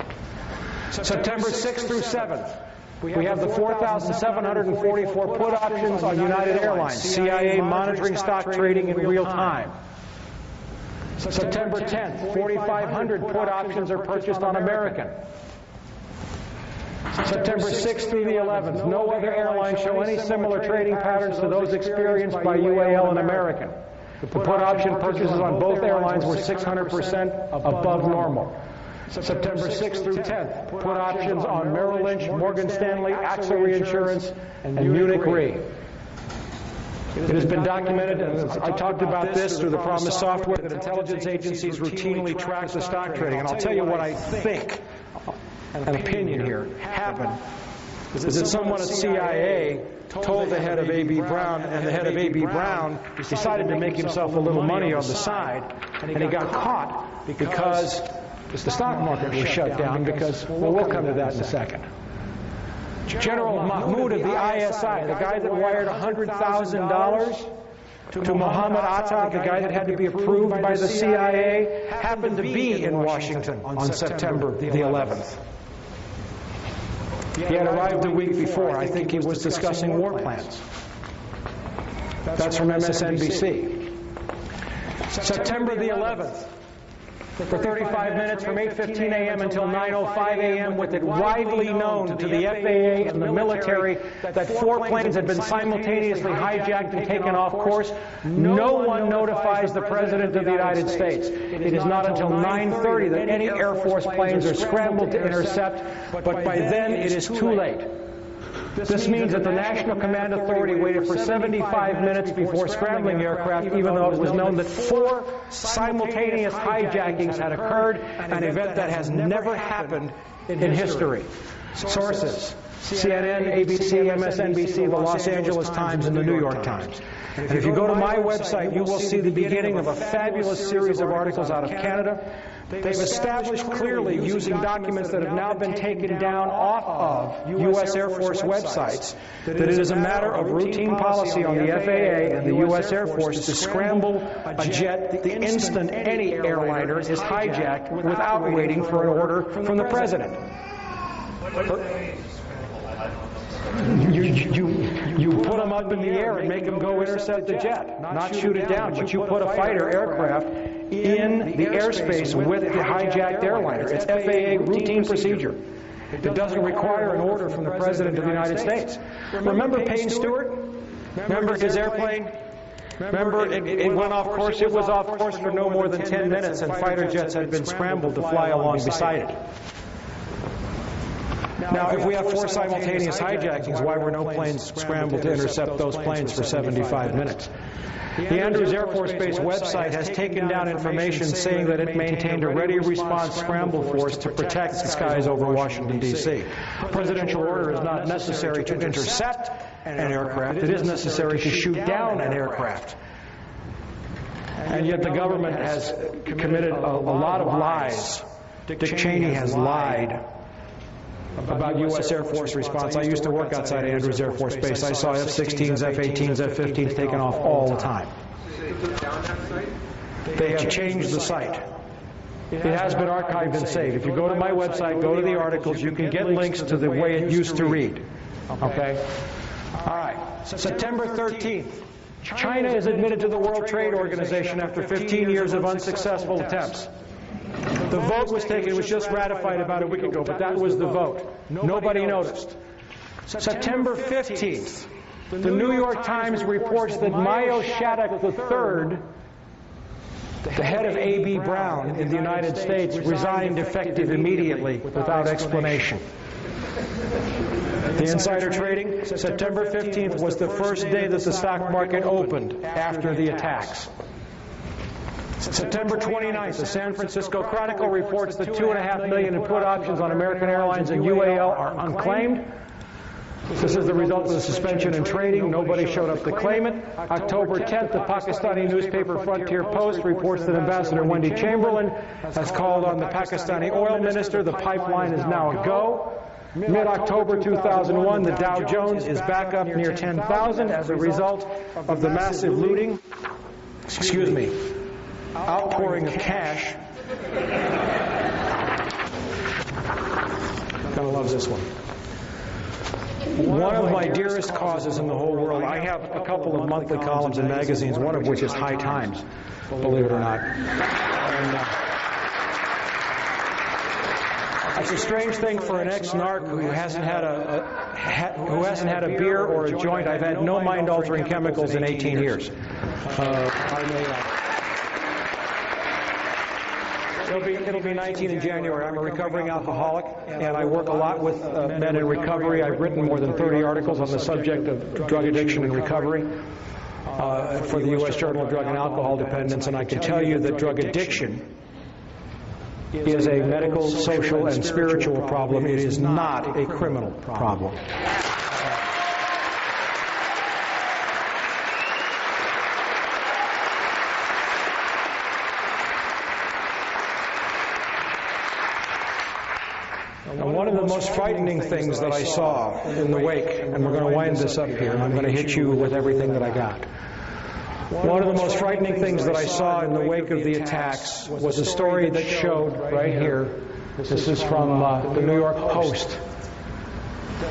September 6th through 7th, we have the 4,744 put options on United Airlines, CIA monitoring stock trading in real time. September 10th, 4,500 put options are purchased on American. September 6th through the 11th, no other airlines show any similar trading patterns to those experienced by UAL and American. The put option purchases on both airlines were 600% above normal. September 6th through 10th, put options on Merrill Lynch, Morgan Stanley, AXA Reinsurance, and Munich Re. It has been documented, and I talked about this through the Promise software, that intelligence agencies routinely track the stock trading. And I'll tell you what I think, an opinion here, happened, is that someone at CIA told the head of A.B. Brown, and the head of A.B. Brown decided to make himself a little money on the side, and he got caught because the stock market was shut down because, well, we'll come to that in a second. General Mahmoud of the ISI, the guy that wired $100,000 to Mohammed Atta, the guy that had to be approved by the CIA, happened to be in Washington on September the 11th. He had arrived a week before. I think he was discussing war plans. That's from MSNBC. September the 11th. for 35 minutes from 8:15 a.m. until 9:05 a.m. with it widely known to the FAA and the military that 4 planes had been simultaneously hijacked and taken off course. No one notifies the President of the United States. It is not until 9:30 that any Air Force planes are scrambled to intercept, but by then it is too late. This means that the National Command Authority waited for 75 minutes before scrambling aircraft, even though it was known that 4 simultaneous hijackings had occurred, an event that has never happened in history. Sources: CNN, ABC, MSNBC, the Los Angeles Times, and the New York Times. And if you go to my website, you will see the beginning of a fabulous series of articles out of Canada. They've established clearly, using documents that have now been taken down off of U.S. Air Force websites, that it is a matter of routine policy on the FAA and the U.S. Air Force to scramble a jet the instant any airliner is hijacked without waiting for an order from the President. You put them up in the air and make them go intercept the jet, not shoot it down, but you put a fighter aircraft in the airspace with the hijacked airliner. It's FAA routine procedure. It doesn't require an order from the President of the United States. Remember Payne Stewart? Remember his airplane? Remember, it went off course. It was off course for no more than 10 minutes, and fighter jets had been scrambled to fly along beside it. Now, if we have 4 simultaneous hijackings, why were no planes scrambled to intercept those planes for 75 minutes? The Andrews Air Force Base website has taken down information saying that it maintained a ready response scramble force to protect the skies over Washington, D.C. Presidential order is not necessary to intercept an aircraft. It is necessary to shoot down an aircraft. And yet the government has committed a lot of lies. Dick Cheney has lied about U.S. Air Force response. I used to work outside Andrews Air Force Base. I saw F-16s, F-18s, F-15s taken off all the time. They have changed the site. It has been archived and saved. If you go to my website, go to the articles, you can get links to the way it used to read. Okay? All right. September 13th. China is admitted to the World Trade Organization after 15 years of unsuccessful attempts. The vote was taken, it was just ratified about a week ago, but that was the vote. Nobody noticed. September 15th, the New York Times reports that Mayo Shattuck III, the head of A.B. Brown in the United States, resigned effective immediately without explanation. The insider trading, September 15th was the first day that the stock market opened after the attacks. September 29th, the San Francisco Chronicle reports that 2.5 million in put options on American Airlines and UAL are unclaimed. This is the result of the suspension in trading. Nobody showed up to claim it. October 10th, the Pakistani newspaper Frontier Post reports that Ambassador Wendy Chamberlain has called on the Pakistani oil minister. The pipeline is now a go. Mid-October 2001, the Dow Jones is back up near 10,000 as a result of the massive looting. Outpouring of cash. Gonna love this one. One of my dearest causes in the whole world, I have a couple of monthly columns in magazines, one of which is High Times, believe it or not. And, it's a strange thing for an ex-narc who hasn't had a beer or a joint. I've had no mind-altering chemicals in 18 years. It'll be 19 in January. I'm a recovering alcoholic, and I work a lot with men in recovery. I've written more than 30 articles on the subject of drug addiction and recovery for the U.S. Journal of Drug and Alcohol Dependence, and I can tell you that drug addiction is a medical, social, and spiritual problem. It is not a criminal problem. One of the most frightening things that I saw in the wake, and we're going to wind this up here, and I'm going to hit you with everything that I got. One of the most frightening things that I saw in the wake of the attacks was a story that showed right here. This is from the New York Post.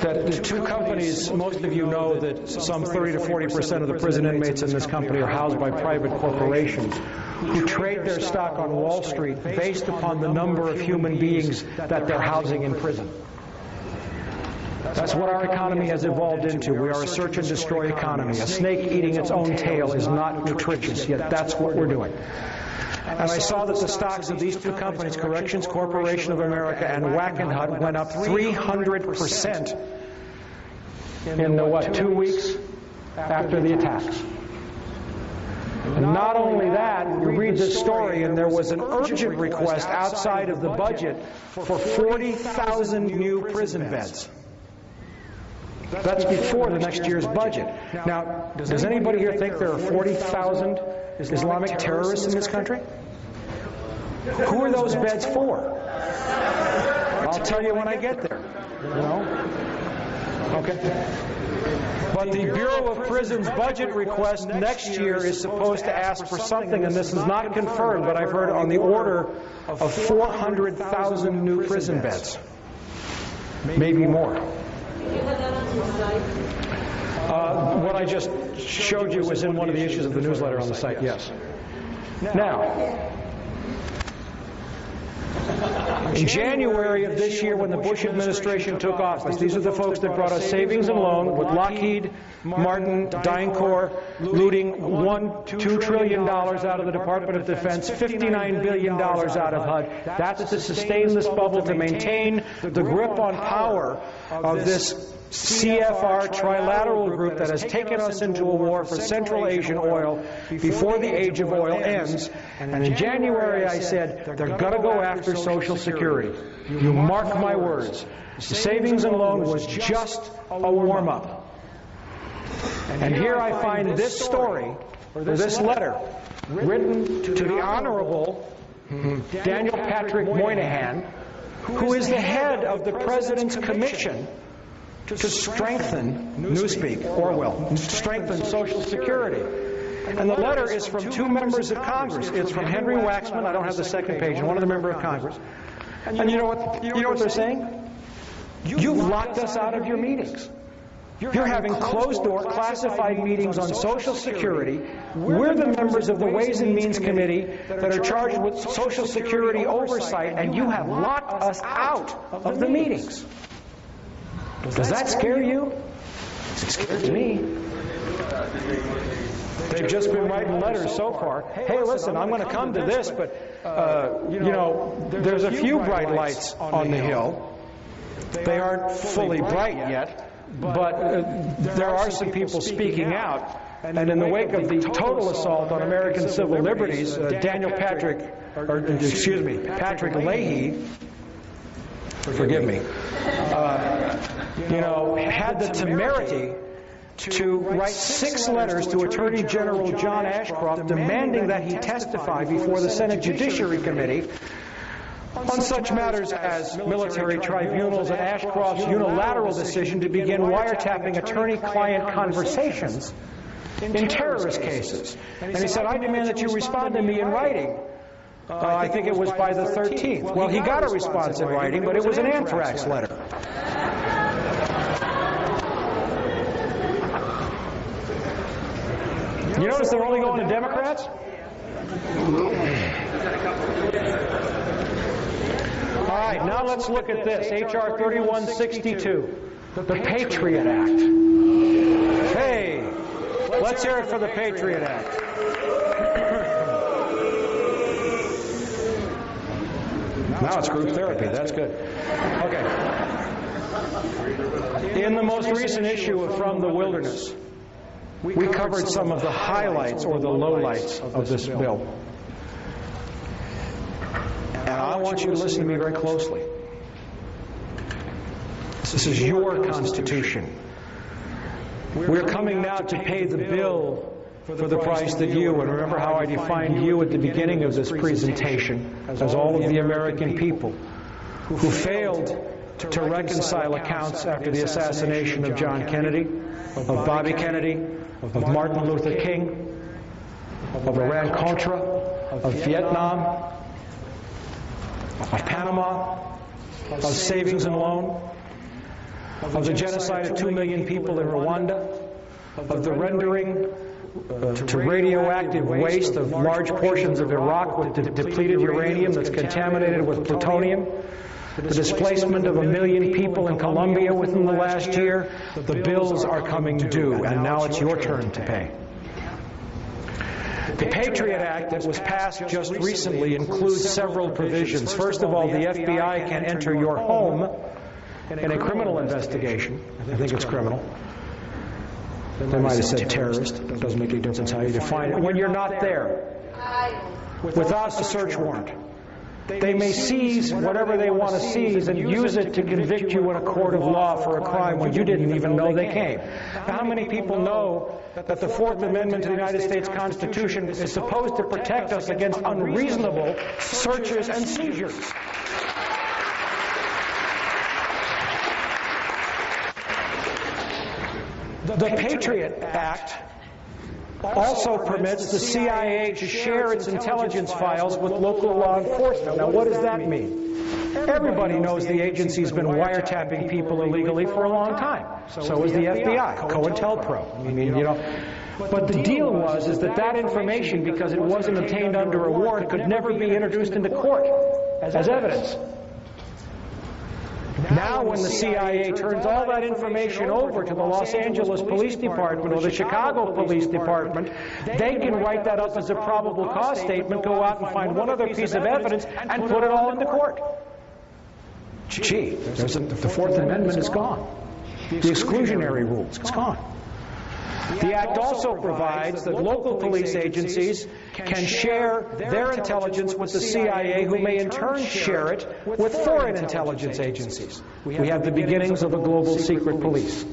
that the two companies, most of you know that some 30 to 40% of the prison inmates in this company are housed by private corporations who trade their stock on Wall Street based upon the number of human beings that they're housing in prison. That's what our economy has evolved into. We are a search and destroy economy. A snake eating its own tail is not nutritious, yet that's what we're doing. And I saw that the stocks of these two companies, Corrections Corporation of America and Wackenhut, went up 300% in the, 2 weeks after the attacks. And not only that, you read this story, and there was an urgent request outside of the budget for 40,000 new prison beds. That's before the next year's budget. Now, does anybody here think there are 40,000 Islamic terrorists in this country? Who are those beds for? I'll tell you when I get there. You know? Okay. But the Bureau of Prisons budget request next year is supposed to ask for something, and this is not confirmed, but I've heard on the order of 400,000 new prison beds. Maybe more. What I just showed you was in one of the issues of the newsletter on the site, yes. Now, in January of this year, when the Bush administration took office, these are the folks that brought us savings and loan with Lockheed Martin, DynCorp, looting $2 trillion out of the Department of Defense, $59 billion out of HUD. That's to sustain this bubble, to maintain the grip on power of this CFR trilateral group that has taken us into a war for Central Asian oil before the age of oil ends. And in January I said, they're going to go after Social Security. You mark my words. The savings and loan was just a warm-up. And here I find this story, or this letter, written to the Honorable Daniel Patrick Moynihan, who is the head of the President's Commission to strengthen, Newspeak, Orwell, strengthen Social Security. And the letter is from two members of Congress. It's from Henry Waxman, I don't have the second page, and one of the members of Congress. And you know what they're saying? You've locked us out of your meetings. You're having closed-door, classified meetings on Social Security. We're the members of the Ways and Means Committee that are charged with Social Security oversight, and you have locked us out of the meetings. Does that scare you? It scares me. They've just been writing letters so far. Hey, listen, I'm going to come to this, but, you know, there's a few bright lights on the hill. They aren't fully bright yet, but there are some people speaking out. And in the wake of the total assault on American civil liberties, Patrick Leahy, forgive me, you know, had the temerity to write 6 letters to Attorney General John Ashcroft demanding that he testify before the Senate Judiciary Committee on such matters as military tribunals and Ashcroft's unilateral decision to begin wiretapping attorney-client conversations in terrorist cases. And he said, I demand that you respond to me in writing. I think it was by the 13th. Well, he got a response in writing, but it was an anthrax letter. You notice they're only going to Democrats? All right, now let's look at this. H.R. 3162, the Patriot Act. Hey, let's hear it for the Patriot Act. Now it's group therapy. That's good. Okay. In the most recent issue of From the Wilderness, we covered some of the highlights or the lowlights of this bill. And I want you to listen to me very closely. This is your Constitution. We're coming now to pay the bill for the price that you, and remember how I defined you at the beginning of this presentation, as all of the American people who failed to reconcile accounts after the assassination of John Kennedy, of Bobby Kennedy, of Martin Luther King, of IRAN+CHNA+RUSSIA, of Vietnam, of Panama, of savings and loan. of the genocide of 2 million people in Rwanda, of the rendering to radioactive waste of large portions of Iraq with depleted uranium that's contaminated with plutonium, the displacement of 1 million people in Colombia within the last year. The bills are coming due, and now it's your turn to pay. The Patriot Act that was passed just recently includes several provisions. First of all, the FBI can enter your home in a criminal investigation. I think it's criminal. They might have said terrorist. It doesn't make any difference how you define it. When you're not there, without a search warrant, they may seize whatever they want to seize and use it to convict you in a court of law for a crime when you didn't even know they came. Now, how many people know that the Fourth Amendment to the United States Constitution is supposed to protect us against unreasonable searches and seizures? The Patriot Act also permits the CIA to share its intelligence files with local law enforcement. Now, what does that mean? Everybody knows the agency's been wiretapping people illegally for a long time. So is the FBI, COINTELPRO. I mean, you know. But the deal was that that information, because it wasn't obtained under a warrant, could never be introduced into court as evidence. Now, when the CIA turns all that information over to the Los Angeles Police Department or the Chicago Police Department, they can write that up as a probable cause statement, go out and find one other piece of evidence, and put it all into court. Gee, the Fourth Amendment is gone. The exclusionary rule is gone. The Act also provides that local police agencies can share their intelligence with the CIA, who may in turn share it with foreign intelligence agencies. We have the beginnings of a global secret police.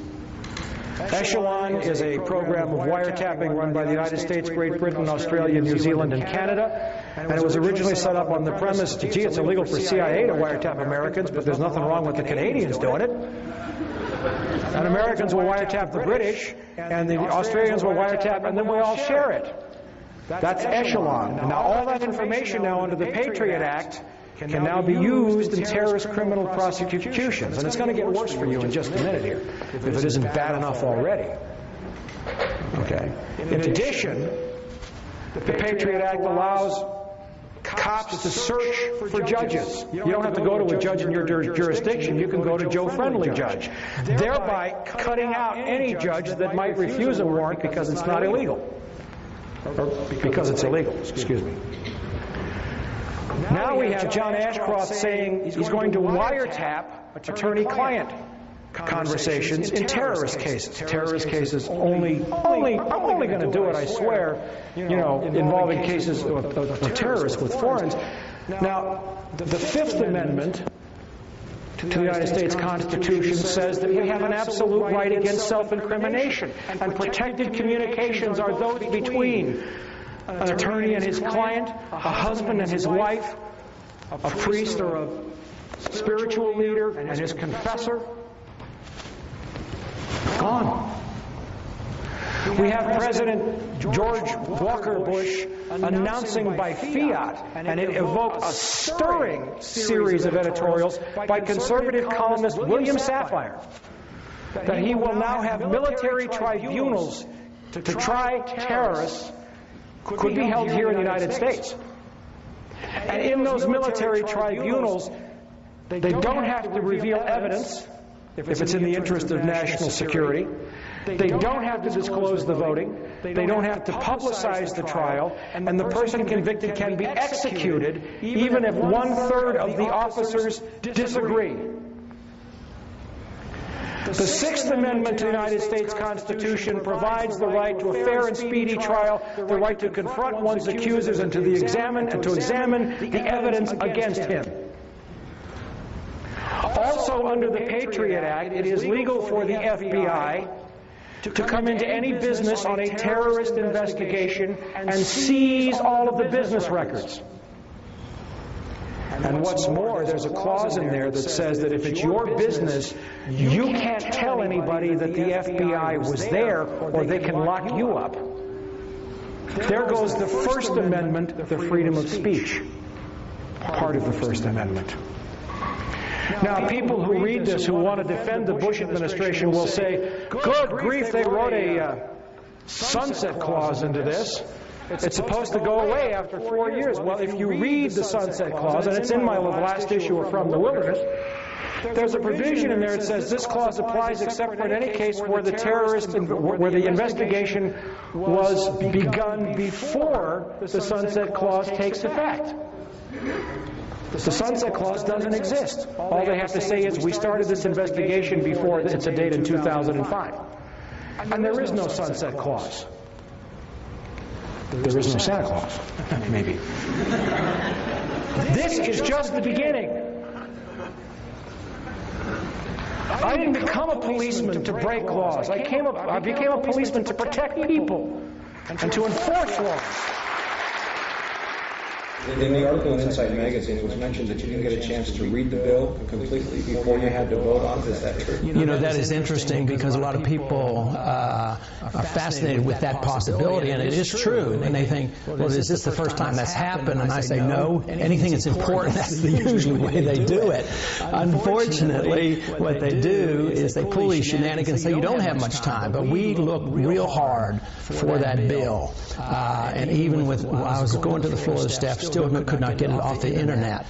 Echelon is a program of wiretapping run by the United States, Great Britain, Australia, New Zealand, and Canada. And it was originally set up on the premise, gee, it's illegal for CIA to wiretap Americans, but there's nothing wrong with the Canadians doing it. And Americans will wiretap the British, and the Australians will wiretap, and then we all share it. That's Echelon. And now all that information now under the Patriot Act can now be used in terrorist criminal prosecutions. And it's going to get worse for you in just a minute here, if it isn't bad enough already. Okay. In addition, the Patriot Act allows cops to search for judges. You don't have to go to a judge in your jurisdiction. You can go to Joe Friendly judge, thereby cutting out any judge that might refuse a warrant because it's not illegal. Or because it's illegal, excuse me. Now we have John Ashcroft saying he's going to wiretap attorney-client conversations in terrorist cases. Terrorist cases only, I'm only going to do it, I swear, you know, involving cases of terrorists with foreigners. Now, the Fifth Amendment to the United States Constitution says that we have an absolute right against self-incrimination, and protected communications are those between an attorney and his client, a husband and his wife, a priest or a spiritual leader and his confessor. Gone. We have President George Walker Bush announcing by fiat, and it evoked a stirring series of editorials by conservative columnist William Safire, that he will now have military tribunals to try terrorists could be held here in the United States. And in those military tribunals, they don't have to reveal evidence if it's in the interest of national security. They don't have to disclose the voting. They don't have to publicize the trial. And the person convicted can be executed even if 1/3 of the officers disagree. The Sixth Amendment to the United States Constitution provides the right to a fair and speedy trial, the right to confront one's accusers and to examine the evidence against him. Also, under the Patriot Act, it is legal for the FBI to come into any business on a terrorist investigation and seize all of the business records. And what's more, there's a clause in there that says that if it's your business, you can't tell anybody that the FBI was there, or they can lock you up. There goes the First Amendment, the freedom of speech, part of the First Amendment. Now, people who read this, who want to defend the Bush administration, will say, good grief, they wrote a sunset clause into this. It's supposed to go away after 4 years. Well, if you read the sunset clause, and it's in my last issue of From the Wilderness, there's a provision in there that says this clause applies except for in any case where where the investigation was begun before the sunset clause takes effect. The sunset clause doesn't exist. All they have to say is we started this investigation before it's a date in 2005. And there is no sunset clause. There is no Santa Claus, maybe. This is just the beginning. I didn't become a policeman to break laws. I became a policeman to protect people and to enforce laws. In the article in Insight Magazine, it was mentioned that you didn't get a chance to read the bill completely before you had to vote on it. Is that true? You know, that is interesting because a lot of people are fascinated with that possibility, and it is true. And they think, well, is this the first time that's happened? And I say, no. Anything that's important, that's the usual way they do it. Unfortunately, what they do is they pull these shenanigans and say, you don't have much time. But we looked real hard for that bill. And even with, I was going to the floor of the staff, still could not get it off the internet.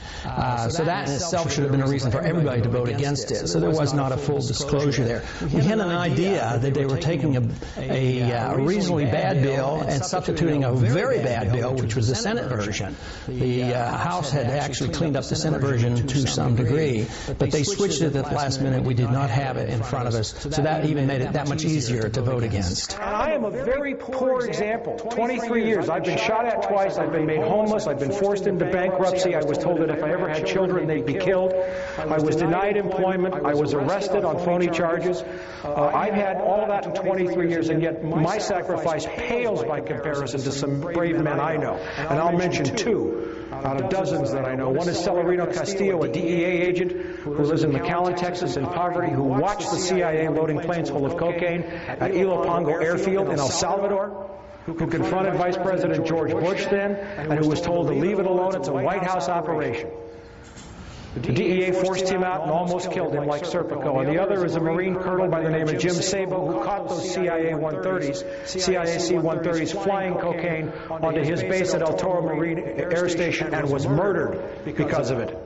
So that in itself should have been a reason for everybody to vote against it. So there was not a full disclosure there. We had an idea that they were taking a reasonably bad bill and substituting a very bad bill, which was the Senate version. The House had actually cleaned up the Senate version to some degree, but they switched it at the last minute. We did not have it in front of us, so that even made it that much easier to vote against. And I am a very poor example. 23 years. I've been shot at twice. I've been made homeless. I've been forced into bankruptcy. I was told that if I ever had children, they'd be killed. I was denied employment. I was arrested on phony charges. I've had all of that in 23 years, and yet my sacrifice pales by comparison to some brave men I know. And I'll mention two out of dozens that I know. One is Celerino Castillo, a DEA agent who lives in McAllen, Texas, in poverty, who watched the CIA loading planes full of cocaine at Ilopango Airfield in El Salvador, who confronted Vice President George Bush then, and who was told to leave it alone. It's a White House operation. The DEA forced him out and almost killed him like Serpico. And the other is a Marine colonel by the name of Jim Sabo, who caught those CIA C-130s flying cocaine onto his base at El Toro Marine Air Station and was murdered because of it.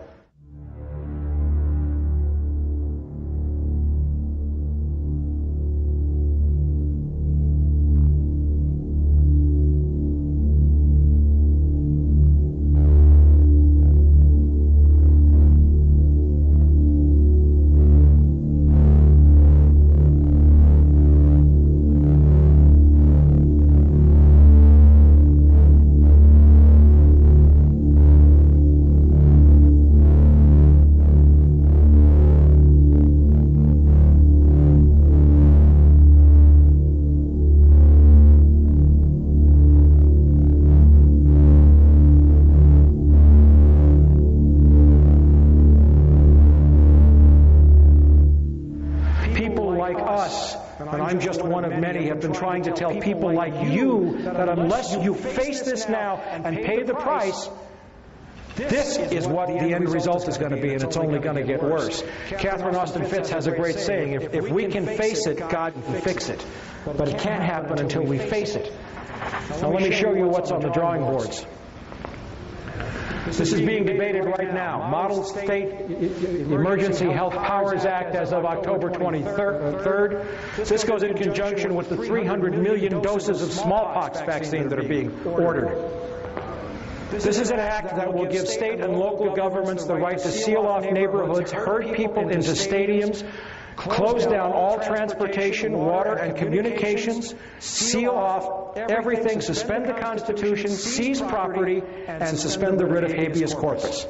And I'm just one of many, have been trying to tell people like you that unless you face this now and pay the price, this is what the end result is going to be, and it's only going to get worse. Catherine Austin Fitts has a great saying, if we can face it, God can fix it. But it can't happen until we face it. Now let me show you what's on the drawing boards. This is being debated right now. Model State Emergency Health Powers Act as of October 23rd. This goes in conjunction with the 300 million doses of smallpox vaccine that are being ordered. This is an act that will give state and local governments the right to seal off neighborhoods, herd people into stadiums, close down all transportation, water, and communications, seal off everything, suspend the Constitution, seize property, and suspend the writ of habeas corpus.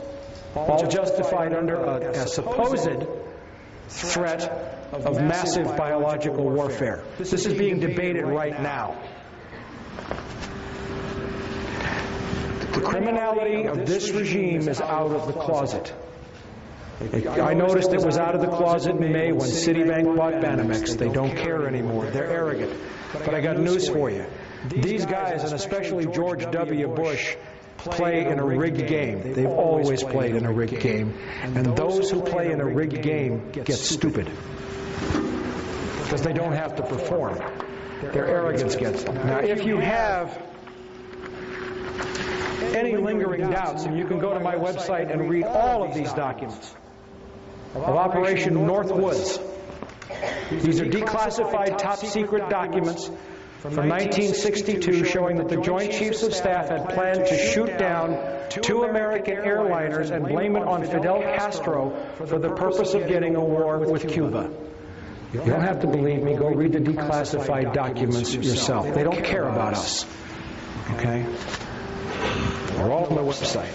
All justified under a supposed threat of massive biological warfare. This is being debated right now. The criminality of this regime is out of the closet. I noticed it was out of the closet in May when Citibank bought Banamex. They don't care anymore. They're arrogant. But I got news for you. These guys, and especially George W. Bush, play in a rigged game. They've always played in a rigged game. And those who play in a rigged game get stupid. Because they don't have to perform. Their arrogance gets them. Now, if you have any lingering doubts, and you can go to my website and read all of these documents of Operation Northwoods. These are declassified top-secret documents from 1962 showing that the Joint Chiefs of Staff had planned to shoot down 2 American airliners and blame it on Fidel Castro for the purpose of getting a war with Cuba. You don't have to believe me. Go read the declassified documents yourself. They don't care about us. Okay? They're all on the website.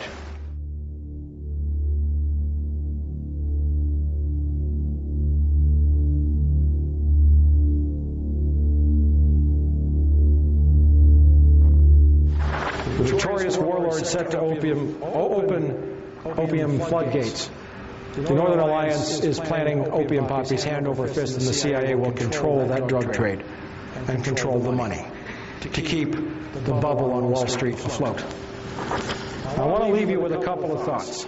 The victorious warlord set to open opium floodgates. The Northern Alliance is planning opium poppies hand over fist, and the CIA will control that drug trade and control the money to keep the bubble on Wall Street afloat. I want to leave you with a couple of thoughts.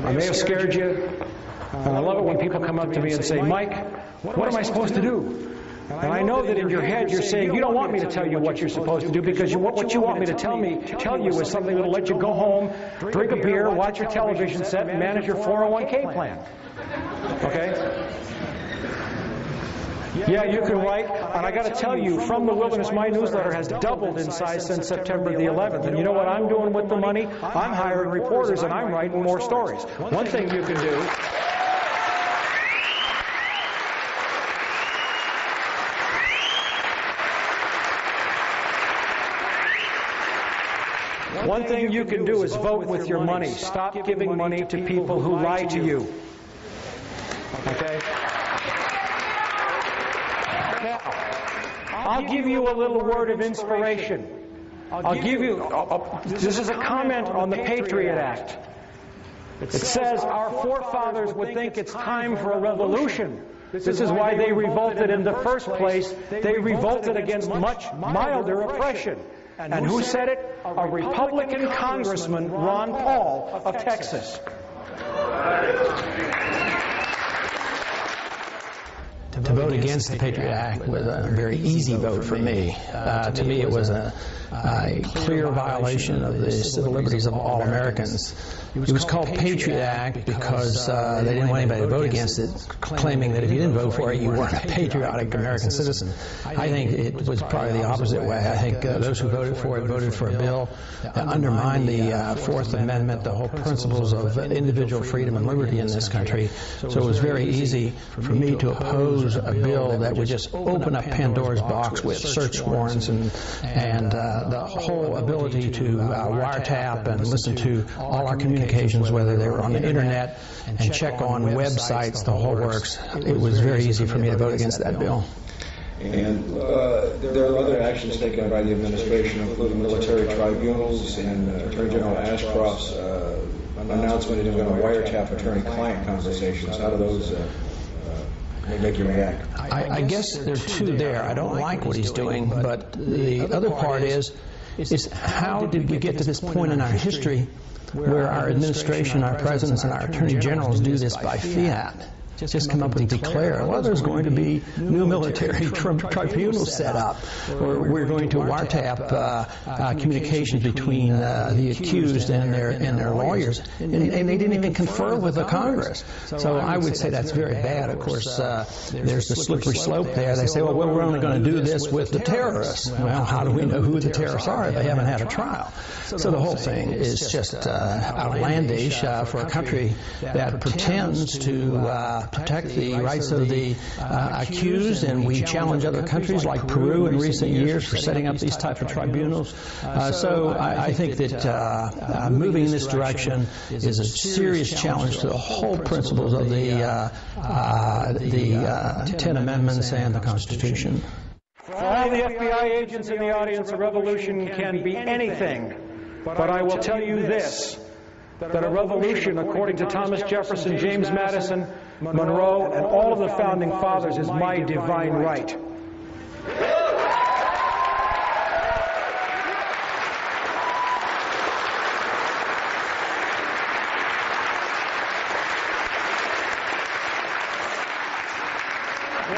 I may have scared you, and I love it when people come up to me and say, Mike, what am I supposed to do? And I know that in your head you're saying, you don't want me to tell you what you're supposed to do, because what you want me to tell you is something that'll let you go home, drink a beer, watch your television set, and manage your 401k plan. Okay? Yeah, you can write, and I got to tell you, From the Wilderness, my newsletter has doubled in size since September the 11th. And you know what I'm doing with the money? I'm hiring reporters, and I'm writing more stories. One thing you can do... One thing you can do is vote with your money. Stop giving money to people who lie to you. Okay? Now, I'll give you a little word of inspiration. I'll give you, this is a comment on the Patriot Act. It says our forefathers would think it's time for a revolution. This is why they revolted in the first place. They revolted against much milder oppression. And who said it? A Republican Congressman, Ron Paul of Texas. To vote against the Patriot Act was a very easy vote for me. To me, it was a clear violation of the civil liberties of all Americans. It was called Patriot Act because they didn't want anybody to vote against it, claiming that if you didn't vote for it, you weren't a patriotic American citizen. I think it was probably the opposite way. I think those who voted for it voted for a bill that undermined the Fourth Amendment, the whole principles of individual freedom and liberty in this country. So it was very easy for me to oppose a bill that would just open up Pandora's box with search warrants and the whole ability to wiretap and listen to all our communications, whether they were on the internet, and check on websites, the whole works. It was very easy for me to vote against that bill. And there are other actions taken by the administration, including military tribunals and Attorney General Ashcroft's announcement that he's going to wiretap attorney-client conversations. How do those make you react? I guess there are two there. I don't like what he's doing, but the other part is how did we get to this point in our history where our administration, our presidents, and our attorney generals do this by fiat? Just come up and declare, well, there's going to be new military tribunals set up, or we're going to wiretap communications between the accused and their lawyers, and they didn't even confer with the Congress. So I would say that's very bad. Of course, there's the slippery slope there. They say, well, we're only going to do this with the terrorists. Well, how do we know who the terrorists are if they haven't had a trial? So the whole thing is just outlandish for a country that pretends to protect the rights of the accused, and we challenge other countries like Peru in recent years for setting up these type of tribunals. So I think that moving in this direction is a serious challenge to the whole principles of the 10 Amendments and the Constitution. For all the FBI agents in the audience, a revolution can be anything, but I will tell you this, that a revolution, according to Thomas Jefferson, James Madison, Monroe, and all of the Founding Fathers is my divine right.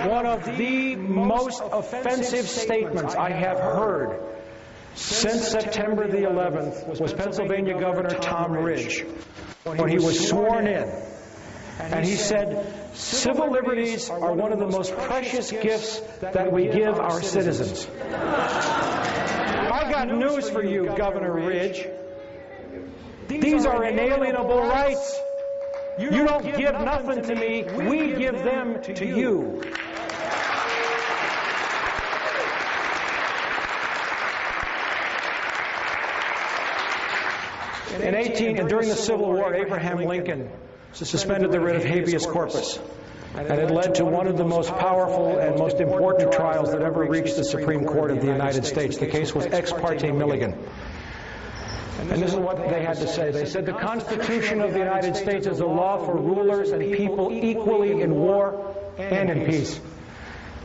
One of the most offensive statements I have heard since September the 11th was Pennsylvania Governor Tom Ridge, when he was sworn in. And he said, civil liberties are one of the most precious gifts that we give our citizens. I got news for you, Governor Ridge. These are inalienable rights. You don't give nothing to me, we give them to you. During the Civil War, Abraham Lincoln suspended the writ of habeas corpus, and it led to one of the most powerful and most important trials that ever reached the Supreme Court of the United States. The case was Ex parte Milligan. And this is what they had to say. They said, the Constitution of the United States is a law for rulers and people equally in war and in peace,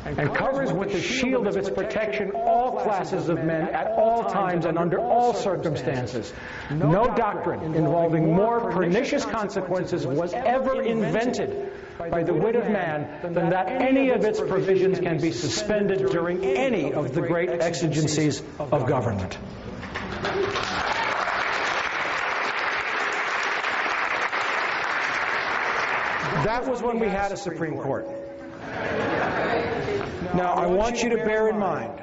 and covers with the shield of its protection all classes of men at all times and under all circumstances. No doctrine involving more pernicious consequences was ever invented by the wit of man than that any of its provisions can be suspended during any of the great exigencies of government. That was when we had a Supreme Court. Now, I want you to bear in mind,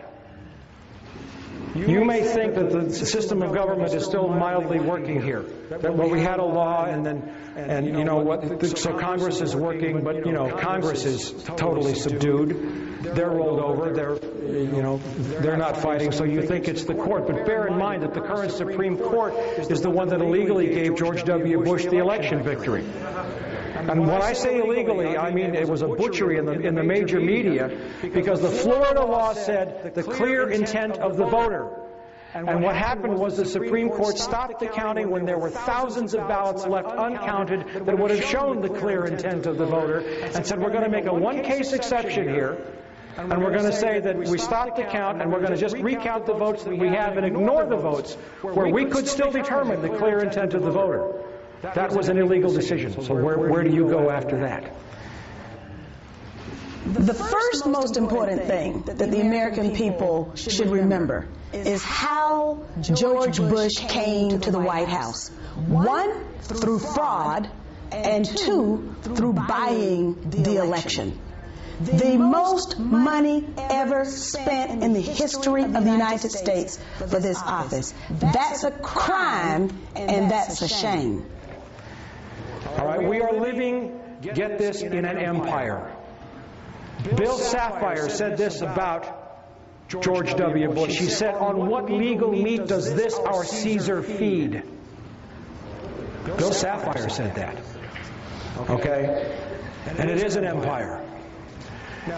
you may think that the system of government is still mildly working here. That we had a law and you know what, so Congress is working, but you know, Congress is totally subdued. They're rolled over, they're not fighting, so you think it's the court. But bear in mind that the current Supreme Court is the one that illegally gave George W. Bush the election victory. And when I say illegally, I mean it was a butchery in the major media, because the Florida law said the clear intent of the voter. And what happened was the Supreme Court stopped the counting when there were thousands of ballots left uncounted that would have shown the clear intent of the voter, and said, we're going to make a one-case exception here, and we're going to say that we stopped the count, and we're going to just recount the votes that we have and ignore the votes where we could still determine the clear intent of the voter. That was an illegal decision. So where do you go after that? The first most important thing that the American people should remember is how George Bush came to the White House. One, through fraud, and two, through buying the election. The most money ever spent in the history of the United States for this office. That's a crime, and that's a shame. All right, we are living, get this, in an empire. Bill Sapphire said this about George W. Bush. He said, on what legal meat does this our Caesar feed? Bill Sapphire said that. Okay? And it is an empire.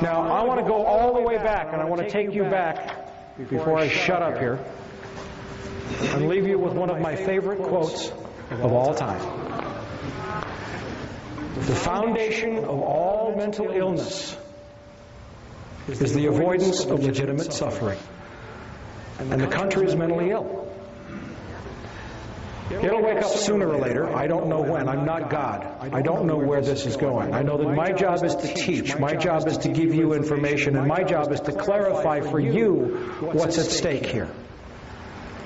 Now, I want to go all the way back, and I want to take you back, before I shut up here, and leave you with one of my favorite quotes of all time. The foundation of all mental illness is the avoidance of legitimate suffering. And the country is mentally ill. It'll wake up sooner or later. I don't know when. I'm not God. I don't know where this is going. I know that my job is to teach. My job is to give you information. And my job is to clarify for you what's at stake here.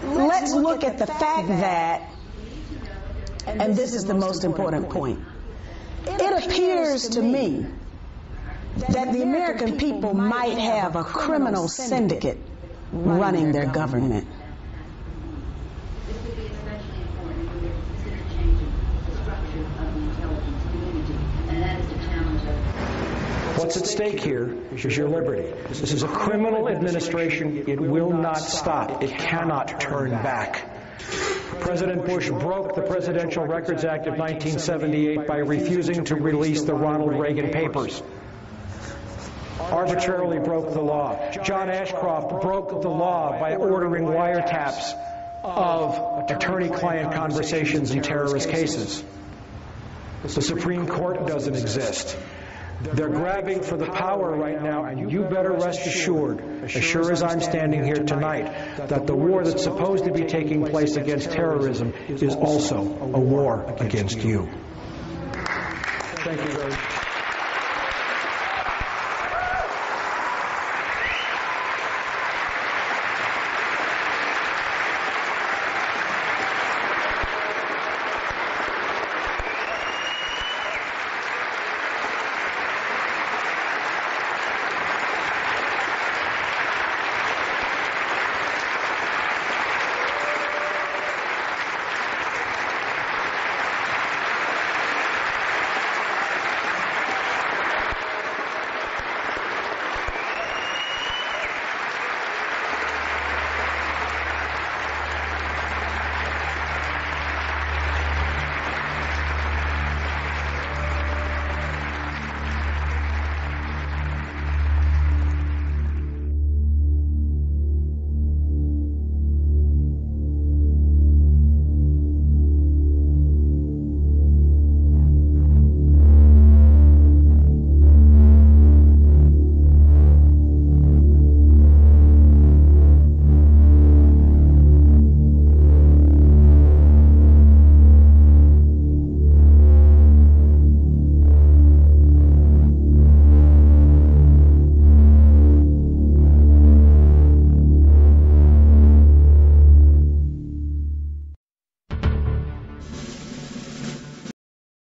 Let's look at the fact that, and this is the most important point, it appears to me that the American people might have a criminal syndicate running their government. What's at stake here is your liberty. This is a criminal administration. It will not stop. It cannot turn back. President Bush broke the Presidential Records Act of 1978 by refusing to release the Ronald Reagan papers. Arbitrarily broke the law. John Ashcroft broke the law by ordering wiretaps of attorney-client conversations in terrorist cases. The Supreme Court doesn't exist. They're grabbing for the power right now, and you better rest assured, as sure as I'm standing here tonight, that the war that's supposed to be taking place against terrorism is also a war against you. Thank you very much.